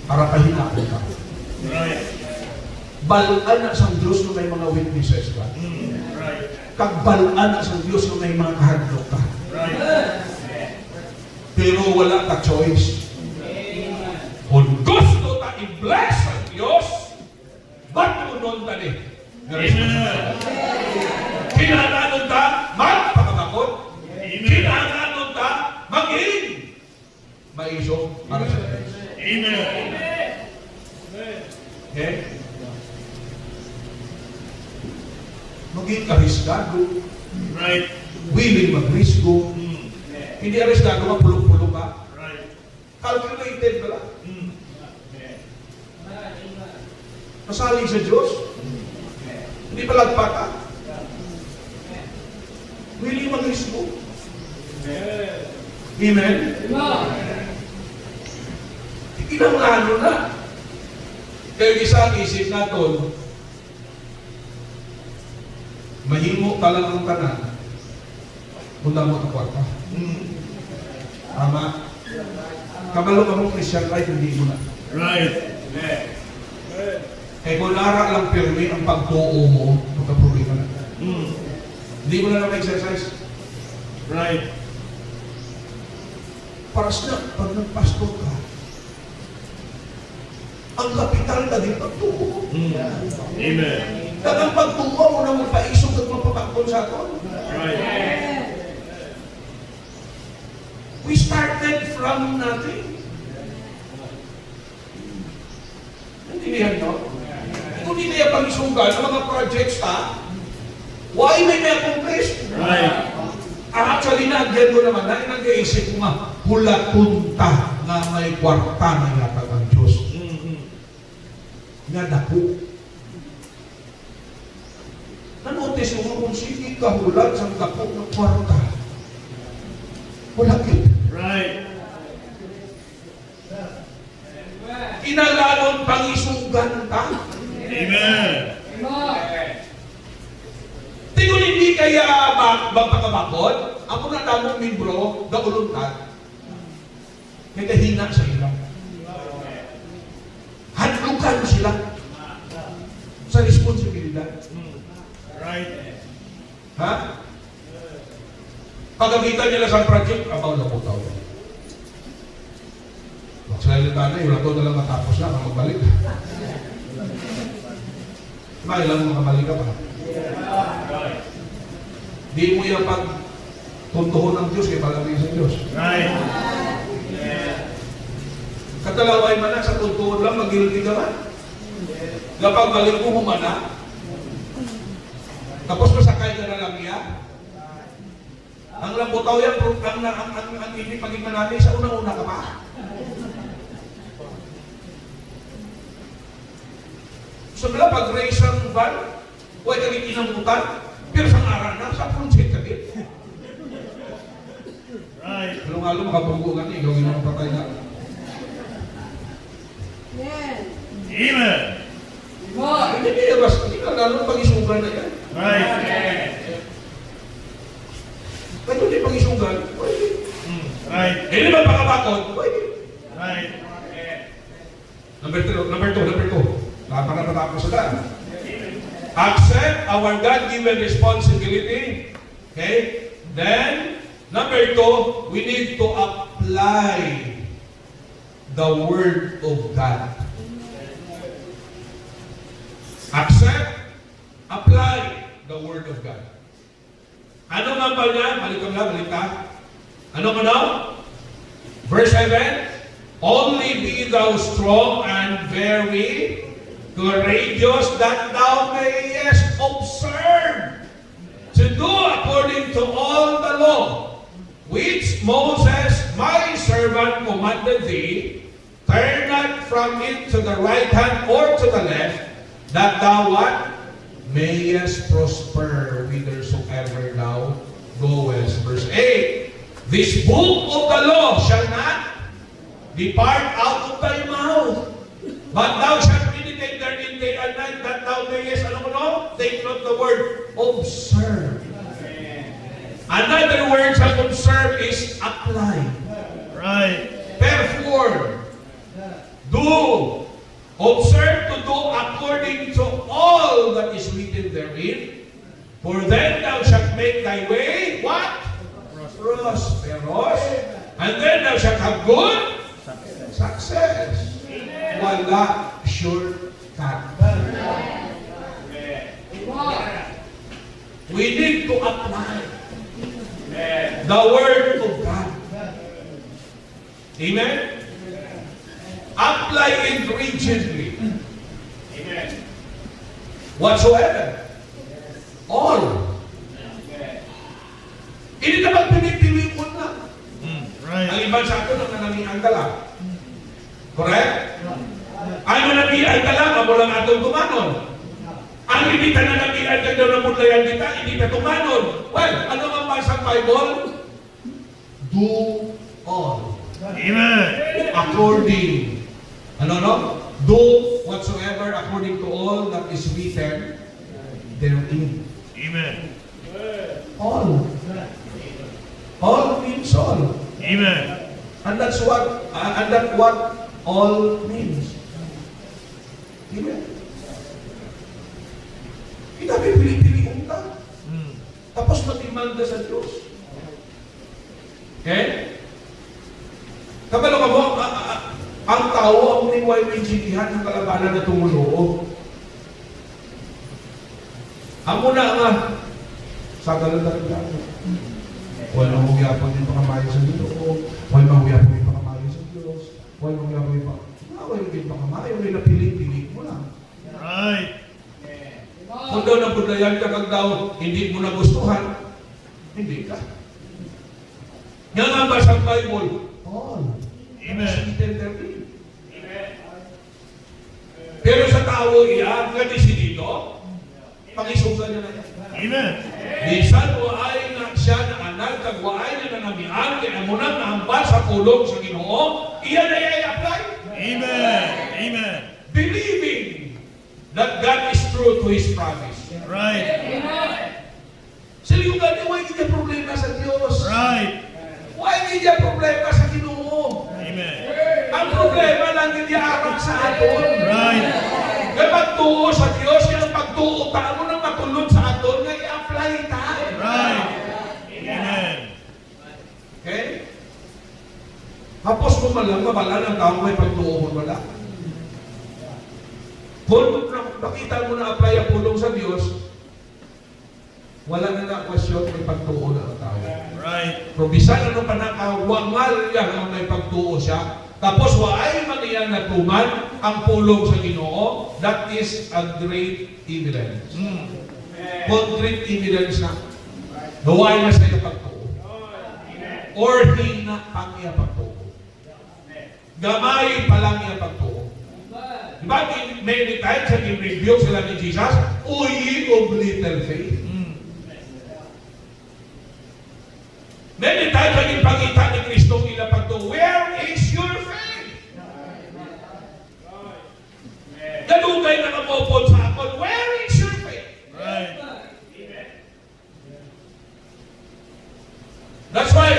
Para pahinako ka. Right. Balaan na sa Diyos na may mga witnesses ka. Right. Kagbalaan na sa Diyos na may mga kahadlok ka. Right. Pero wala ka choice. Kung gusto ta i-bless ang Diyos, ba't mo nun tali? Amen. Kinahanglan ta magpakamakot. Amen. Kinahanglan ta maging maisog para sa Diyos. Amen. Okay? Maging karisgado. Right. Willing magrisgo. Hindi arisgado mapulong-pulong ka. Right. Calculated ka lang. Masaling sa Diyos. Hindi palagpa ka. Willing magrisgo. Amen? Kinanglano na. Kaya isa ang isip natin, mahimo ka lang ng tanan, punta mo ng kwarta. Tama? Kabalo ka mong Christian life, hindi mo na. Right. Kaya kung lara lang pirmi ang pagtuo mo, magka-problema na. Hindi mo na exercise. Right. Para sa pag nagpastor ka, ang kapital na din pagtuo. Amen. Dagang pagtuo mo na magpaisog at mapapakon sa aton. Right. We started from nothing. Naintindihan nyo? Kung hindi niya pangisugal ng mga projects ta, why may accomplish? Right. Actually, nagyan ko naman na nag-iisip ko nga, hulatunta nga may kwarta na yatag ang Diyos. Nga dako. Nanotis mo kung sige kahulat sa dako ng kwarta. Wala kita. Right. Inalalon pangisugan ta. Amen. Tingnan hindi kaya magpakabakod, ako na tamong membro, gauluntad, may kahina sa ilang. Hadlukan sila sa responsibilidad. Right. Ha? Pagamitan nila sa project, abaw na po tao. Magsalita na, wala to na lang matapos na, magbalik. Ilang makabalik ka pa. Di mo yung pag tuntuhon ng Diyos, kaya palagay sa Diyos. Right. Katalaway man na sa tuntuhon lang, mag-guilty ka man. Kapag balik mo humana, tapos masakay ka na lang yan. Ang lambutaw yan, ang ibig pagiging namin sa unang-una ka pa. So bila pag-raise ang van, huwag kang ikinambutan, pero sa araw na, sa project ka din. Right. Pero nga lang, makapunggungan eh, gawin mo patay na. Amen. Hindi niya basta, hindi ka lalo pag-isugan na yan. Right. Kaya hindi pag-isugan, pwede. Right. Hindi ba pakabakod? Pwede. Right. Number two. Lahat na natapos sa accept our God-given responsibility. Okay? Then, number two, we need to apply the Word of God. Accept, apply the Word of God. Ano nga ba niya? Balik ka. Ano? Verse 7, only be thou strong and very courageous, that thou mayest observe to do according to all the law which Moses my servant commanded thee. Turn not from it to the right hand or to the left, that thou what? Mayest prosper whithersoever thou goest. Verse 8, this book of the law shall not depart out of thy mouth, but thou shalt meditate therein day and night, that thou mayest, take note the word, observe. Another word sa observe is apply. Right. Perform. Do. Observe to do according to all that is written therein. For then thou shalt make thy way, what? Prosperous. And then thou shalt have good success. Wala shortcut. We need to apply the Word of God. Amen? Apply it rigidly. Amen. Whatsoever. All. Hindi naman pinipili mo na. Right. Ang iba sa atin ang nanamihan ka lang. Correct? Ang nanamihan ka lang, amo lang atong tumanon. Ang hindi ka nanamihan ka daw na mulayan kita, hindi ka tumanon. Well, ano ang basa ng Bible? Do all. Amen. According. Do whatsoever according to all that is written therein. Amen. All. All means all. Amen. And that's what all means. Amen. Kita pipili-pili ka. Tapos matimanda sa Diyos. Okay? Kabalo ka mo, ang tao ang uniway may jitihan ng kalabanan na tumuloo. Ang muna nga, sa galang-galang gano'n. Huwag mahuyapon yung pakamayo sa Diyos. Huwag mahuyapon yung pakamayo sa Diyos. Huwag mahuyapon yung pakamayo. Huwag yung pakamayo. May napili-pili mo na. dayan ka kag daw, hindi mo nagustuhan, hindi ka. Nga nga ba sa Bible? All. Amen. Pero sa tao iya, nga desidido, pakisugan niya na yan. Amen. Bisan waay na siya na anak, kag waay na nanamihan, kaya mo nang naambal sa pulong sa Ginoo, iya na i-apply. Amen. Amen. Believing that God is true to His promise. Right. Sila yung gani, why hindi problema sa Diyos? Right. Why hindi problema sa Ginoo? Amen. Ang problema lang hindi arang sa aton. Right. Kaya pagtuo sa Diyos, yung pagtuo ta mo nang matulod sa aton, nga i-apply ta. Right. Amen. Okay? Tapos kung malang mabala ng tao may pagtuo mo wala. Kung nakita mo na apply ang pulong sa Diyos, wala na na question may pagtuo na ang tao. Right. Pero bisan ano pa nakawangal yan ang may pagtuo siya, tapos waay man iyan natuman ang pulong sa Ginoo, that is a great evidence. Concrete evidence na huwag na sa iyo pagtuo. Or hina pang iya pagtuo. Gamay pa lang iya pagtuo. Diba, many times sa review sila ni Jesus, O ye of little faith. Many times ang ipakita ni Kristo ilang pagtuo, where is your faith? Ganugay na kamopod sa akon, where is your faith? Right. That's why,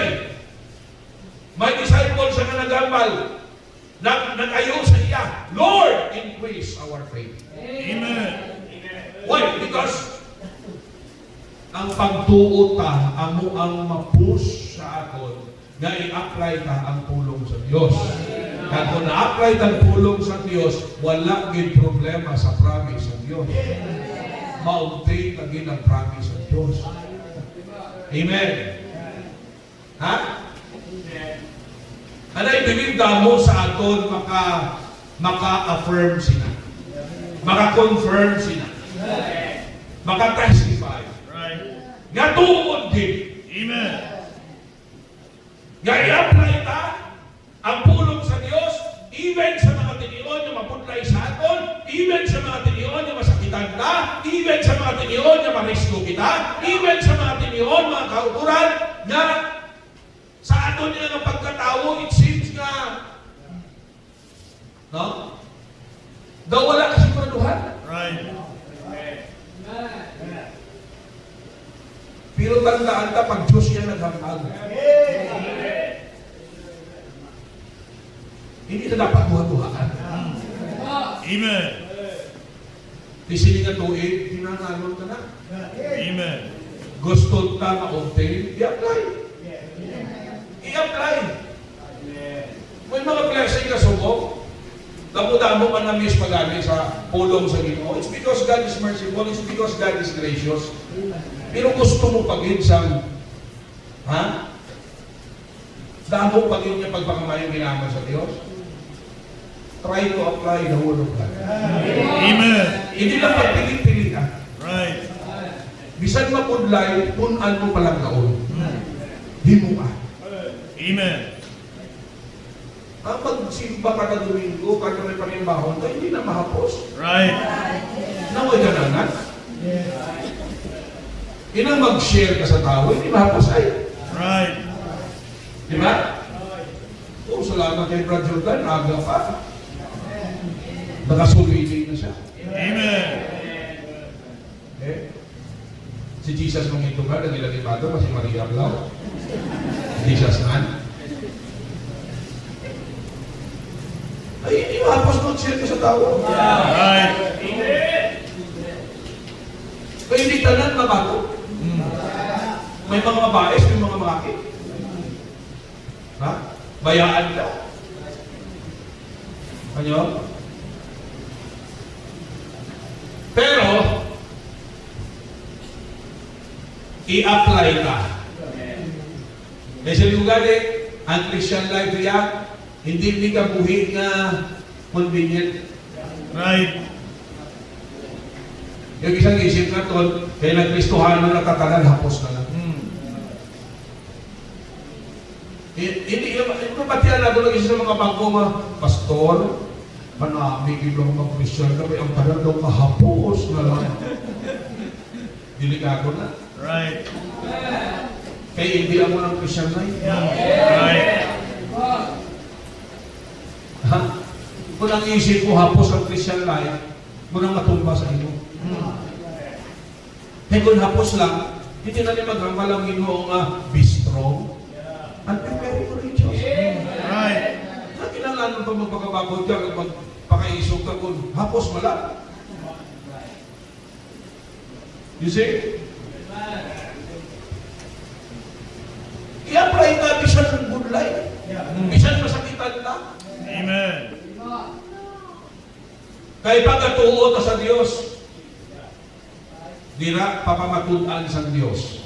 my disciples ang nagambal, nag-ayo sa iya, Lord, increase our faith. Amen. Why? Because ang pagtuo ta, amo ang ma-push sa aton, nga i-apply ta ang pulong sa Diyos. Kaya kung na-apply ta ang pulong sa Diyos, wala gid problema sa promise sa Diyos. Maunti lagi ang promise sa Diyos. Amen. Ha? Ano ibig damo sa aton maka-affirm sila. Maka-confirm sila. Maka-testify. Right. Nga tuod din. Amen. Nga i-apply ta ang pulong sa Diyos, even sa mga tinion na maputlay sa aton, even sa mga tinion na masakitan ta, even sa mga tinion na marisko kita, even sa mga tinion, mga kauturan, na sa aton nila ng pagkatao, it seems nga, no? Daw wala kasiguraduhan. Right. Pero tandaan ta, pag Diyos yan naghangag. Hindi na dapat buhat-buhaan. Amen. Di sili nga tuig, hinangalon ka na. Amen. Gusto ta ma-obtain, i-apply. I-apply. May mga blessing ka subok. Damo-damo ka na miss pag-amin sa pulong sa Ginoo. It's because God is merciful. It's because God is gracious. Pero gusto mo pagin sa damo pagin niya pagpakamayang ginaman sa Diyos. Try to apply the word of God. Amen. Hindi lang pagpili-pilihan. Right. Bisan mapudlay, punan mo palang kaon. Himo ka. Amen. Ang magsimba ka na Domingo, kaya may panimbahon ka, hindi na mahapos. Right. Naway ka na. Inang mag-share ka sa tao, hindi mahapos ay. Right. Di ba? Oh, salamat kay Brad Jordan, aga pa. Nakasumili na siya. Amen. Eh? Si Jesus mong ito ka, nagilagay pa ito, kasi Maria Blau. Jesus man. Ay, hindi mahapos mag-share ka sa tao. Right. Kaya hindi tanan mabago. May mga mabais, may mga makakit. Ha? Bayaan ka. Ano? Pero, i-apply ka. Kasi lugar ang Christian life yan, hindi ka buhi nga convenient. Right. Yung isang isip na to, kaya nagkristohan na nakatagal, hapos na lang. Hindi mapatiyan na doon sa mga bangko mga pastor, manami, ibang mga Christian na may ang parang daw mahapos na lang. Delikado na. Right. Kaya hindi ako ng Christian na Right. Ha? Kung ang isip mo hapos ang Christian life, mo nang matumba sa imo. Kaya kung hapos lang, hindi na rin maghamalangin mo ang be strong and be very courageous. Right. Kinalanan pa magpakabagod ka kung magpakaisog ka kung hapos mo lang. You see? I-apply na bisan ng good life. Bisan masakitan na. Amen. Kaya pagkatuo ta sa Dios, dira papamatuan sa Dios.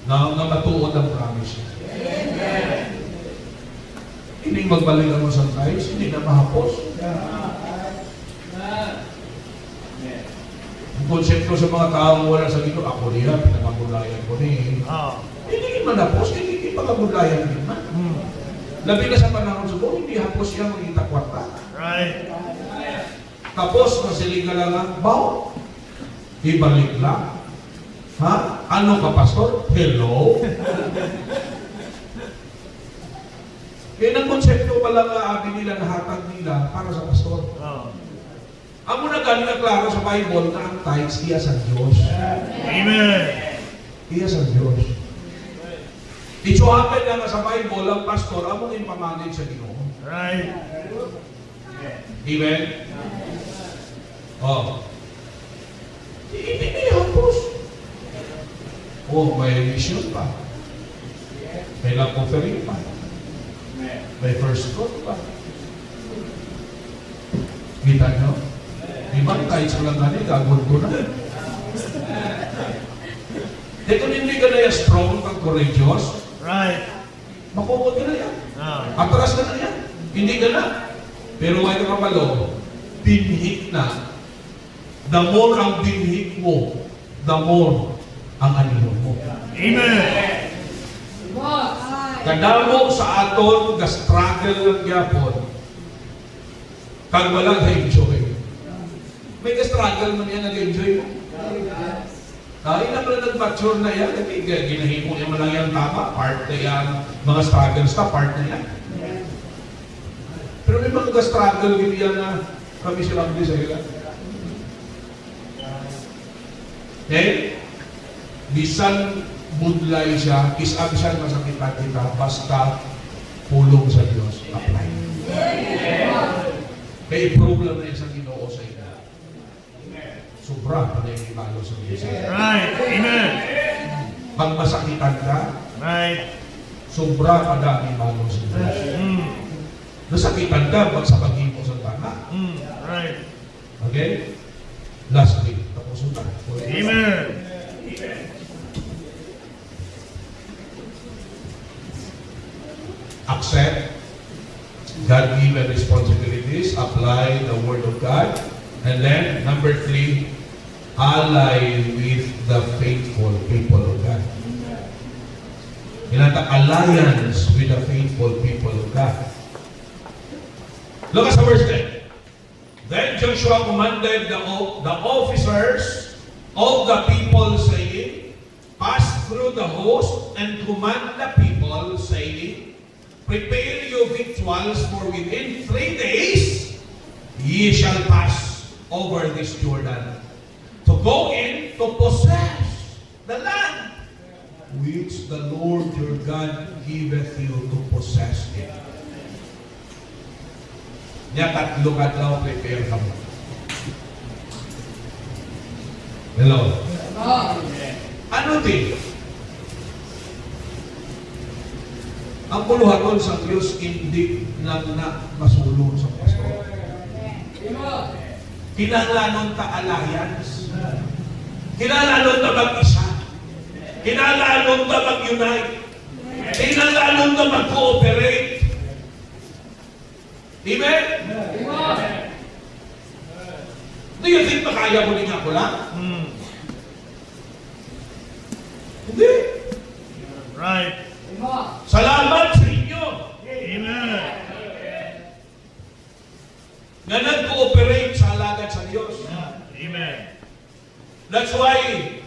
Na matuod ang promise. Hindi magbalik ang sa Christ, hindi na mahapos. Ang konsepto sa mga tao wala sa dito, ako niya, pinagmamulayan ko ni. Hindi man hapos, hindi pagmamulayan din man. Labi na sa panahon sa hindi hapos siya maging kwarta. Right. Tapos, masiliga lang ang baw. Ibalik lang. Ha? Ano ka, pastor? Hello? Kaya ng konsepto pala nga abi nila, nahatag nila para sa pastor. Ang muna galing na klaro sa Bible na ang tithes iya sa Diyos. Amen. Iya sa Diyos. Ito happen na nga sa Bible, ang pastor, among ipamanage sa Ginoo. Right. Amen? Oh. Hindi hapos. Oh, may mission pa. May love offering pa. May first fruit pa. Kita nyo? Diba kahit sa lang gani, gagawin ko na. Kaya kung hindi ka na yan strong, kang courageous, Right. makukot ka na yan. Atras ka na yan. Hindi ka na. Pero may kapalo, binhik na. The more ang binhik mo, the more ang anino mo. Amen. Kadamo sa aton, ga-struggle ng gyapon. Kag walang na-enjoy. May ga-struggle man yan, nag-enjoy mo. Ina pala nag-mature na yan, ginahimo niya man lang yan tama, part na yan, mga struggles na, part na yan. Pero may mga ga-struggle, hindi yan na kami silang di sa ila. Okay? Bisan budlay siya, bisan masakitan kita, basta pulong sa Diyos, apply. May problem na isang Ginoo sa ila. Sobra pa na yung ibalo sa Diyos. Right. Amen. Pag masakitan ka, Right. sobra pa na yung ibalo sa Diyos. Nasakitan ka, pag sa paghimo sa tama. Right. Okay? Lastly, tapos na. Amen. Accept God-given responsibilities, apply the Word of God, and then, number 3, ally with the faithful people of God. Alliance with the faithful people of God. Look at the verse 10. Then Joshua commanded the officers of the people, saying, pass through the host and command the people, saying, prepare your victuals, for within 3 days ye shall pass over this Jordan, to go in to possess the land which the Lord your God giveth you to possess it. Niya tatlo kadlaw prepare ka mo. Hello? Ano din? Ang puluhaton sa Diyos hindi lang na masulong sa pastor. Kinahanglanon ta alliance. Kinahanglanon ta mag-isa. Kinahanglanon ta mag-unite. Kinahanglanon ta mag-cooperate. Amen? Do you think makaya mo din ako lang? Mm. Hindi. Right. Salamat sa inyo Amen. na nag-cooperate sa alagad sa Diyos. Amen. That's why,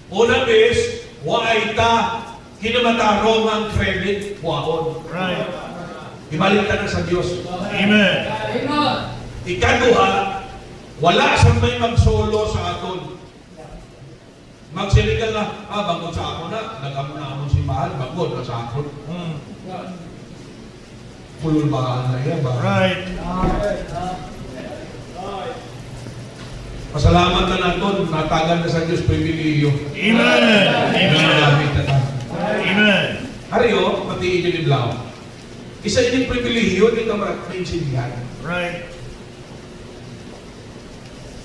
una bes, waay ta, kinamatarong ang credit, waon. Right. Ibalik ka na sa Diyos. Amen. Ikaduha, wala sa may magsolo sa aton. Magsiligal na, bangod sa ako na, nagamo na ako si Mahal, bangod na sa aton. Mm. Pululbahan na yan ba? Right. Pasalamat na naton, natagan na sa Diyos pribiliyo. Amen. Amen. Gamit na ta. Amen. Hariyo, pati iniliblaw. Isa ining pribiliyo, di ka maintindihan. Right.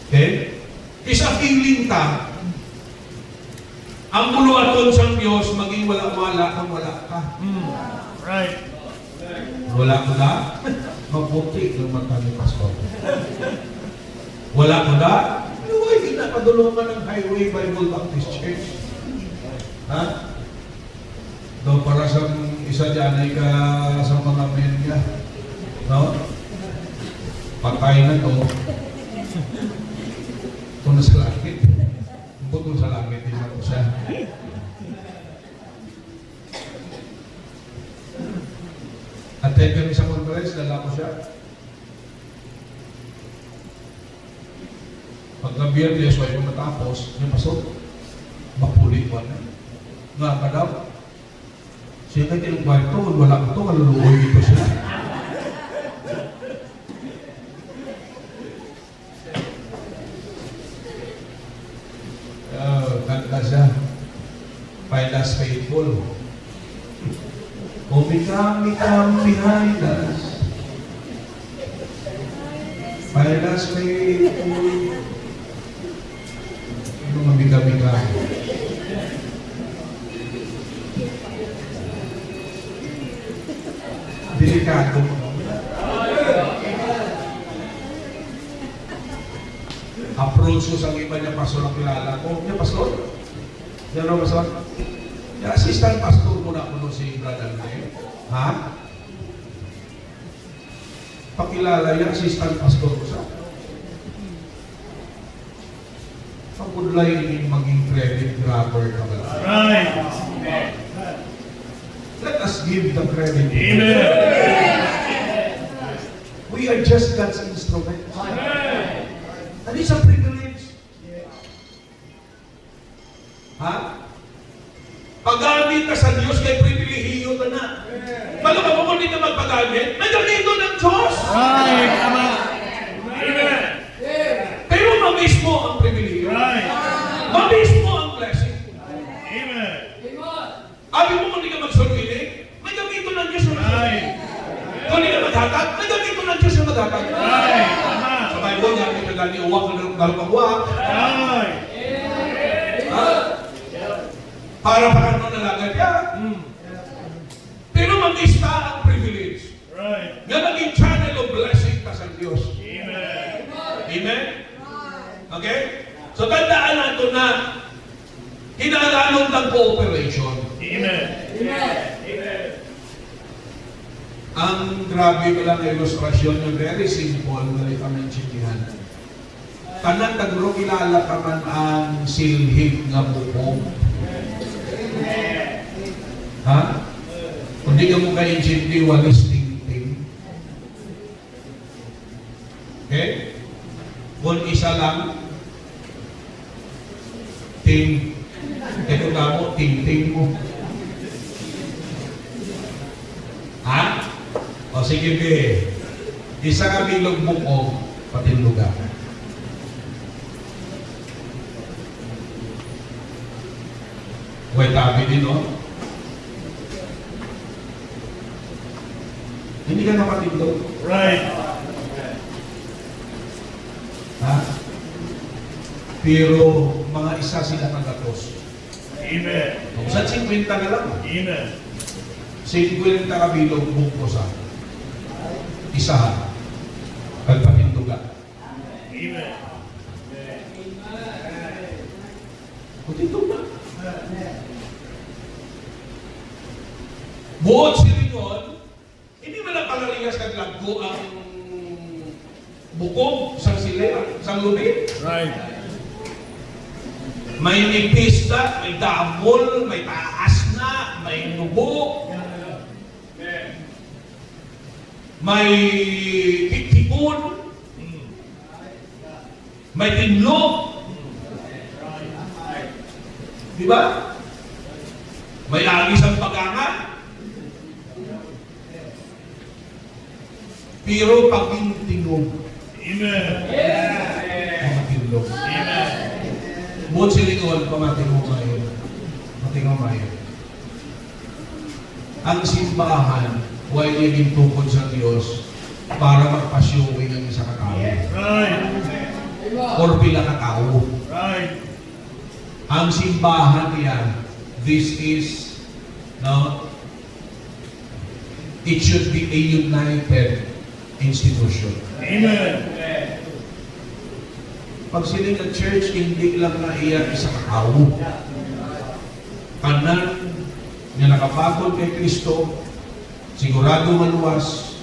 Okay? Isa feeling ta, ang muluaton sa Diyos, maging wala-wala kang wala ka. Mm. Right. Wala ko na, mabuti ng mata ni Pastor. Wala ko na, ay, pinapadulungan ng Highway Bible Baptist Church. Ha? No, para sa isa dyan ay ka sa mga men niya. No? Patay na to. Kung nasa langit. Bukod sa langit, hindi ko siya. Attend kami sa conference, dala ko siya. Pagka Biyernes, wala yung matapos, yung pasok, mapulit pa na. Nga ka daw. Siya kayo tinagbayad to, kung wala ko to, kaluluoy dito siya. Kanta siya. Find us faithful. Oh, become behind us. Find us faithful. Ano mabika-bika? Delikado. Approach ko sa iba niya, pastor ang kilala ko. Niya, pastor? Yan o, pastor? Yung assistant pastor mo na ako si Brother Ray. Ha? Pakilala yung assistant pastor ko sa pagkudlay yung maging credit grabber ka ba? Right. Let us give the credit. Amen. We are just God's instrument. And it's a privilege. Ha? Paggamit ka sa Diyos kay pribilehiyo ka na. Malaka mo kung hindi ka magpagamit, may ganito ng Diyos. Right. Tama. Amen. Pero mamiss mo ang pribilehiyo. Right. Mamiss mo ang blessing. Amen. Abi mo kung hindi ka magsunuinig, may gamito ng Diyos na Right. kung hindi ka maghatag, may gamito ng Diyos na maghatag. Right. Tama. Sa Bible, gamit ka gani uwak ng dalawang Right. ha? Para paano nalagad yan. Mm. Pero mamiss ka ang privilege. Right. Nga maging channel of blessing ka sa Diyos. Amen. Amen? Okay? So tandaan natin na kinalanon ng cooperation. Amen. Ang grabe ko lang na ilustrasyon yung very simple na ito maintindihan. Tanan taguro kilala ka man ang silhig nga bukong. Ha? Kung di ka mo ka-intindi, walis ting-ting. Okay? Kung isa lang, ting. Ito na mo, ting-ting mo. Ha? O sige, be. Isa ka bilog bukong, patinduga. Huwag tabi din, no? Hindi ka napatindog. Right. Ha? Pero mga isa sila nagatos. Amen. Sa 50 na lang. Amen. 50 ka bilog buko sa isa. Pagpatinduga. Amen. O dito na. Buot silingon, hindi man ang palalingas kag lagko ang bukog sa silera, sa lubi. Right. May nipis na, may damol, may taas na, may nubo, may kitipon, may tinlog. Di ba? May agis ang paganga. Pero pagtintinog, Amen. mga tinlog. Amen. Buot silingon, pamatingo kayo. Matingo kayo. Ang simbahan, huwag naging tukod sa Diyos para magpasyuwing ang isa katao. Right. Or pila katao. Right. Ang simbahan niya, this is, no, it should be a united institution. Amen. Pag sila ng church, hindi lang na iyan isa katao. Kanan na nakapagod kay Kristo, sigurado maluwas,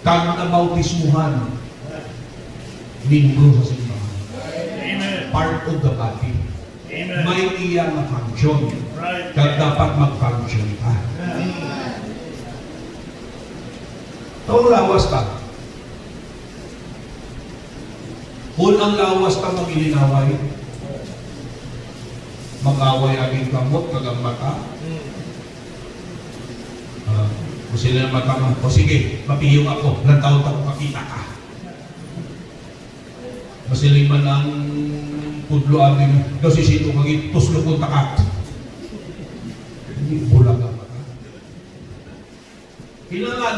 kang nabautismuhan, linggo sa simbahan. Amen. Part of the body. Amen. May iya na function. Right. Kaya dapat mag-function ka. Taong lawas ka. Kung ang lawas ka mag-ilinaway, mag-away aging kamot, kagang mata. Kung sila ng mata mo, o sige, mapiyong ako, ilang taon ako makita ka. Masiliman ang pudlo amin, daw si sino kagit, tuslo kong takat. Hindi bulag ang mata. Kailangan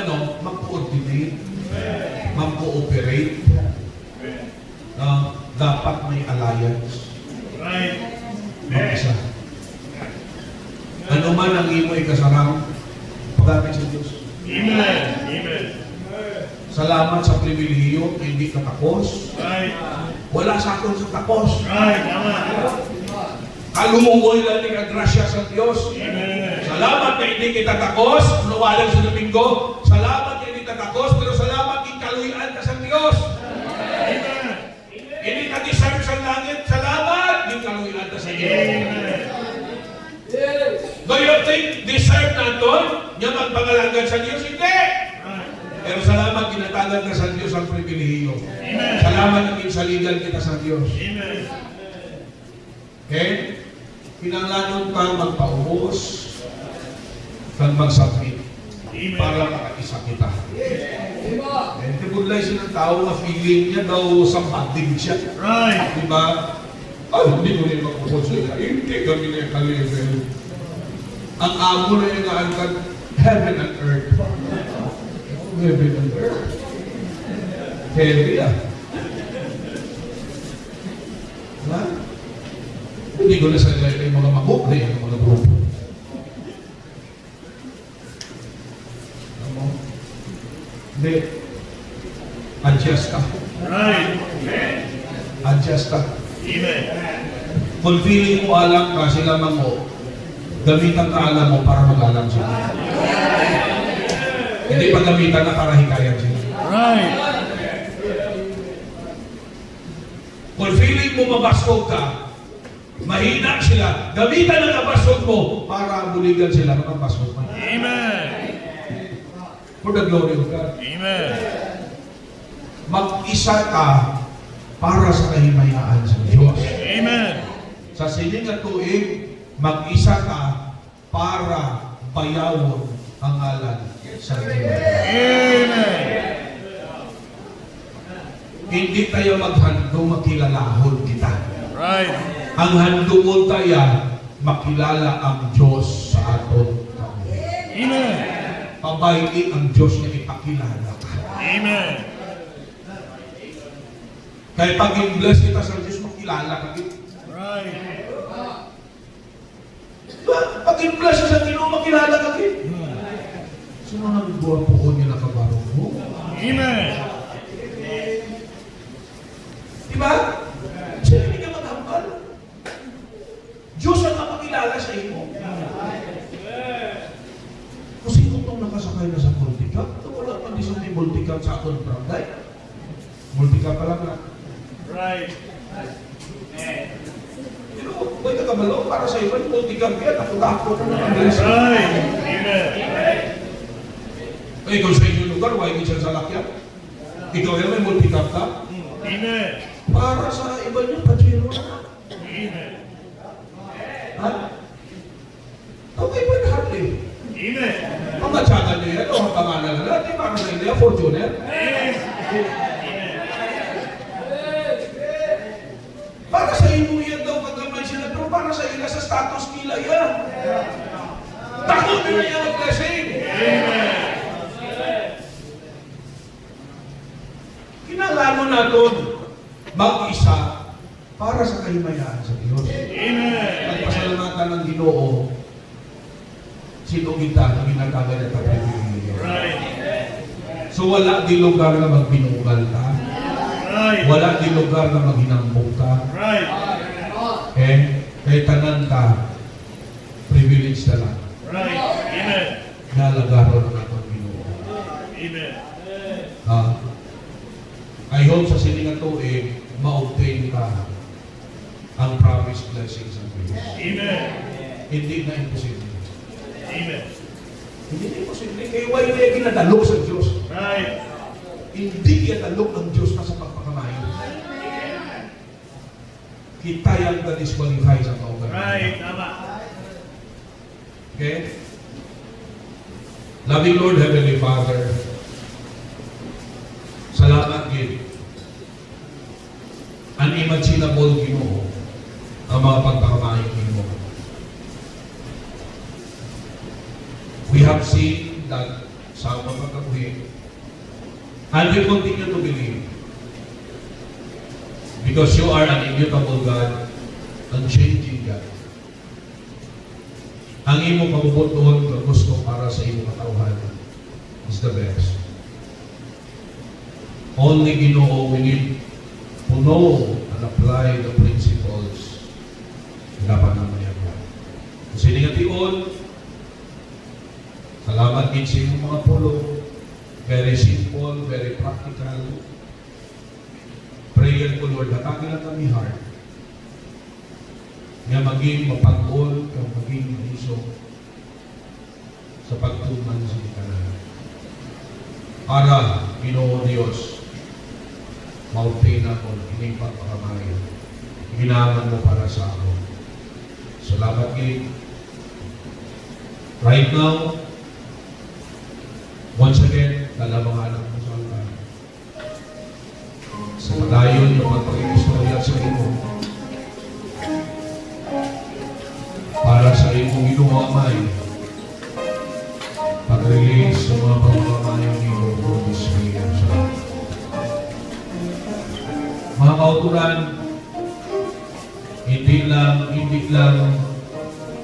nun mag-coordinate, mag-cooperate, na dapat may alliance. Right. Mag-isa. Ano man ang imo'y kasarang, pagdapit sa Diyos. Amen. Amen. Salamat sa pribilihiyo, hindi ka tapos. Right. Wala sa akin sa tapos. Right. Tama. Kalumugoy lang ni kagrasya sa Diyos. Amen. Salamat na hindi kita takos, luwalan sa Domingo. Salamat na hindi kita takos, pero salamat na kaluyan ka sa Diyos. Amen. Hindi ka deserve sa langit. Salamat na kaluyan ka sa Diyos. Amen. Do you think deserve natin niya magpangalagan sa Diyos? Hindi! Right. Pero salamat ginatagan ka sa Diyos ang pribilihiyo. Amen. Salamat na kinsaligan kita sa Diyos. Amen. Okay? Pinanglanon ka magpaubos kang mag-submit Amen. para makaisa kita. Eh, tibulay siya ng tao na feeling niya daw sampating siya. Right. Diba? Hindi ko rin magpuponsya. Hindi kami na yung ka-level. Ang amo na yung naangkat, heaven and earth. Heaven and earth. Heavy ah. Diba? Hindi ko na sa yung mga magok na yung mga grupo. Ano? Hindi. Adjust ka. Right. Adjust ka. Amen. Kung feeling mo alam ka, sila mango, gamitan ka alam mo para mag-alam sila. Hindi pa gamitan na para hikayan sila. Right. Kung feeling mo mabasog ka, mahina sila, gamitan na kabasog mo para buligan sila ng mabasog mo. Amen. For the glory of God. Amen. Mag-isa ka para sa kahimayaan sa Diyos. Amen. Sa sining at tuig, mag-isa ka para bayawon ang ngalan sa Diyos. Amen. Hindi tayo maghandong makilalahon kita. Right. Ang handumon tayo, makilala ang Diyos sa aton. Amen. Pabayin ang Diyos na ipakilala ka. Amen. Kaya pag i-bless kita sa Diyos, makilala ka kita. Right. Pag i-bless ka sa Diyos, makilala ka kita. Sino nang buwan po niya nakabarong mo? Amen. Diba? Sino hindi ka maghambal? Kung sino itong nakasakay na sa multicab, ito wala man di sa multicab sa aton barangay. Multicab pa lang na. Right. Pero, may kakabalo para sa iba, yung multicab yan, ako ko na ang Right. Amen. Eh, kung sa inyong lugar, why hindi siya sa lakyan? Ikaw yan, may multicab ka? Amen. Para sa iba niyo, pachiro na. Amen. Ha? Okay pa lahat eh. Amen. Ang matyagan niyo yan, o ang pangalan na natin, para sa inyo, Fortuner. Amen. Para sa inyo yan daw, kagamay sila, pero para sa ila, sa status nila yan. Takot nila yan ang blessing. Amen. Kinalano natin mag-isa para sa kahimayaan sa Diyos. Amen. Nagpasalamatan ng Ginoo, sino kita na ginagawa na tayo. Right. So wala di lugar na magbinugal ka. Right. Wala di lugar na maghinambog ka. Right. Kay tanan ka, privilege na lang. Right. Amen. Nalagaro na natin Ginoo. Amen. I hope sa sininga to ma-obtain ka ang promised blessings ng Diyos. Amen. Hindi na imposible. Amen. Hindi na imposible. Kaya why na ginadalok sa Diyos? Right. Hindi ginadalok ang Diyos na sa pagpakamayo. Kita yung na-disqualify sa kaugalan. Right. Tama. Okay? Loving Lord, Heavenly Father, salamat gid. Unimaginable Ginoo ang mga pagpakamayong Ginoo. We have seen that sa mga kabuhi, and we continue to believe because you are an immutable God, unchanging God. Ang imo kabubuton nga gusto para sa imo katawhan is the best. Only Ginoo, we need to know and apply the principles na dapat naman yan. Kasi negatiyon, salamat din sa inyong mga pulo. Very simple, very practical. Prayer ko, Lord, hatagin lang kami heart. Nga maging mapag-ol, kang maging mahiso sa pagtuman sa ikanan. Para, Ginoo Diyos, maupay na ko, ining pagpakamay. Ginaman mo para sa ako. Salamat kayo. Right now, once again, lalabangan mo sa altar. Sa padayon ng pagpag-istorya sa imo. Para sa imong inuamay, pag-release sa mga pagpapamayan ni Holy Spirit. Mga kauturan, hindi lang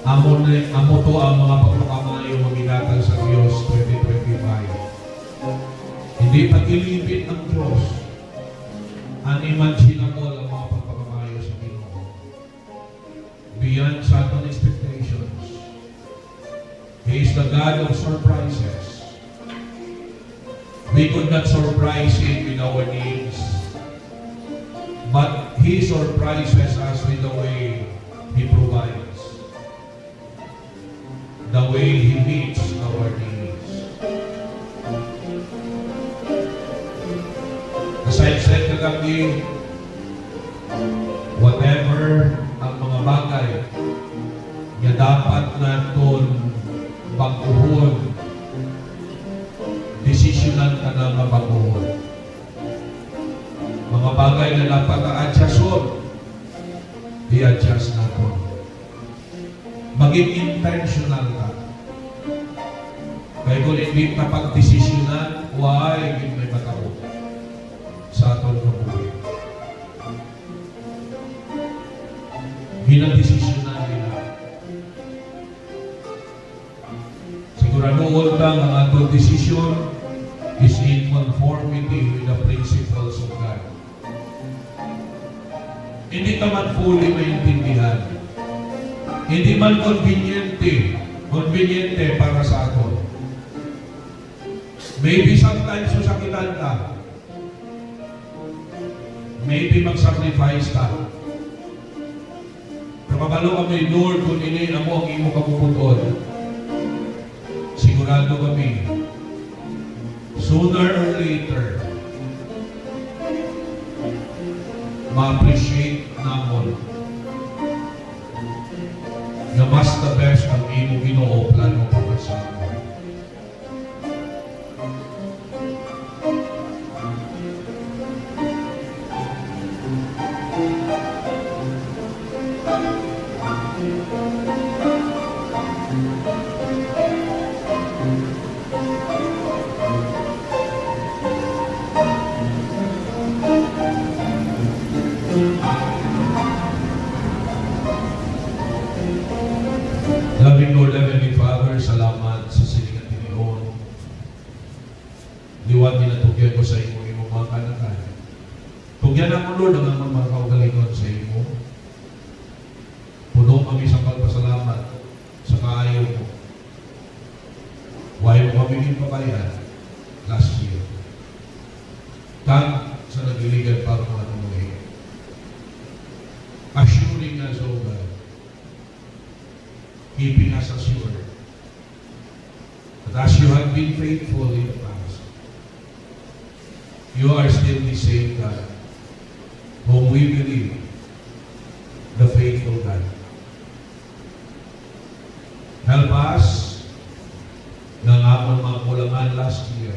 amo to ang mga pagpapamayo maginatag sa Diyos 2025. Hindi pag-ilibit ng Diyos ang imaginable ang mga pagpapamayo sa Ginoo. Beyond sa ating expectations. He is the God of surprises. We could not surprise Him with our needs, but He surprises us with the way He provides, the way He meets our needs. As I've said kagabi, whatever ang mga bagay na dapat natin baguhon, desisyonan ka na mabaguhon. Mga bagay na dapat na-adjuston, i-adjust natin. Maging intentional ka. Kaya kung hindi ka pag-desisyonan, why hindi may matao sa atong kabuhi. Ginadesisyonan nila. Siguraduhon ka ang atong desisyon is in conformity with the principles of God. Hindi ka man fully maintindihan. Hindi man conveniente conveniente para sa ato. Maybe sometimes sakitan ka. Maybe mag-sacrifice ka. Pero kabalo kami, Lord, kung ini na mo ang imo kapuputon, sigurado kami, sooner or later, ma-appreciate namon na mas the best ang imo Ginoo plano para sa amin. Loving Lord, Heavenly Father, salamat sa silingan tiniyon. Liwat dinatugyan ko sa imo mga kanakan. Tugyan ako, Lord, ang mga kaugalingon sa imo. Puno kami sa pagpasalamat sa kaayo mo. Huwag mo kami ipabayan last year. Kang sa nagiligan para mga tumuhin. Assuring us, O God, keeping us assured that as you have been faithful in the past, you are still the same God, whom we believe, the faithful God. Help us ng among mga kulangan last year.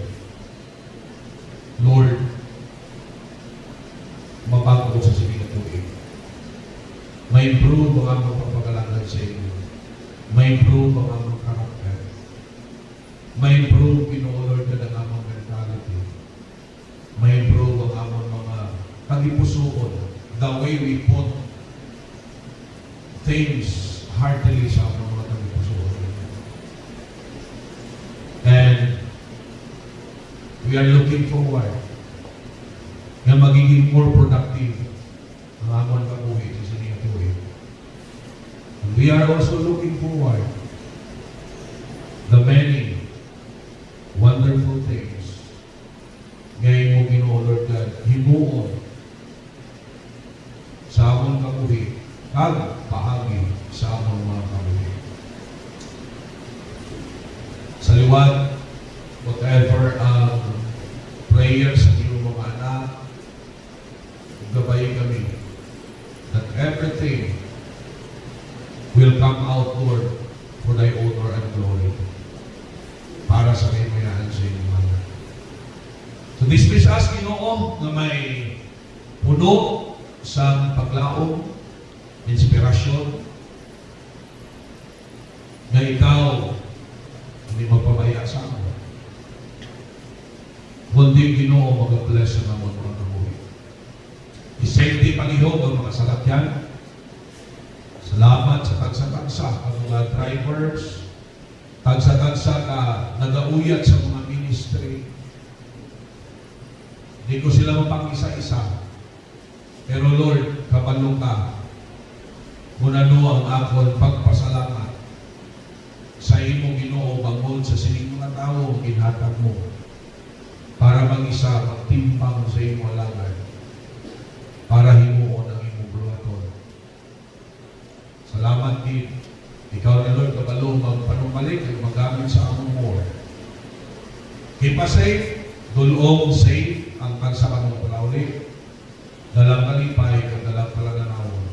Lord, mabago ko sa siling na tuwing. Ma-improve ang among pagpagalangan sa inyo. Ma-improve ang among karakter. Ma-improve, Lord, ka ng among mentality. Ma-improve ang among mga kagipusuon. The way we put things heartily sa among mga kagipusuon. And we are looking forward na magiging more productive ang among kabuhi sa sining tuwing. We are also looking forward the many wonderful things ngayon mo Ginoo Lord God himuon sa among kabuhi kag paagi sa among mga kabuhi. Sa liwat, whatever ang prayers sa iyong mga anak, gabay kami that everything will come out, Lord, for thy honor and glory. Para sa kayamayan sa inyong mga. So dismiss us, Ginoo, na may puno sa paglaom, inspirasyon, na ikaw hindi magpabaya sa amin. Kundi Ginoo, mag-bless sa naman mga kabuhi. Isente palihog ang mga salakyan. Salamat sa tagsa-tagsa ang mga drivers, tagsa-tagsa ka nagauyat sa mga ministry. Hindi ko sila mapang-isa-isa. Pero Lord, kapalong ka, munano ang akon pagpasalamat sa imo Ginoo bangod sa sining mga tao ginhatag mo para mag-isa magtimpang sa imo alagad para himuon ang imo buhaton. Salamat din. Ikaw na Lord, kabalo magpanumalik at magamit sa among more. Keep us safe, dulong safe ang kansa kanong palauli. Dalang kalipay at dalang palanganawon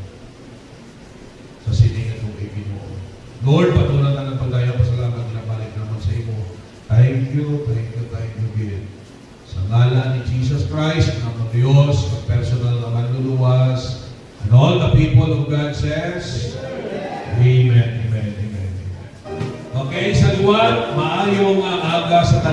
sa sining itong Ginoo. Lord, patulan na ng pagdaya pasalamat na balik naman sa imo. Thank you, God. Sa ngalan ni Jesus Christ, ng Diyos, ang personal na manluluwas, and all the people of God says, Amen, amen, amen, amen. Okay, sa liwan, maayong aga sa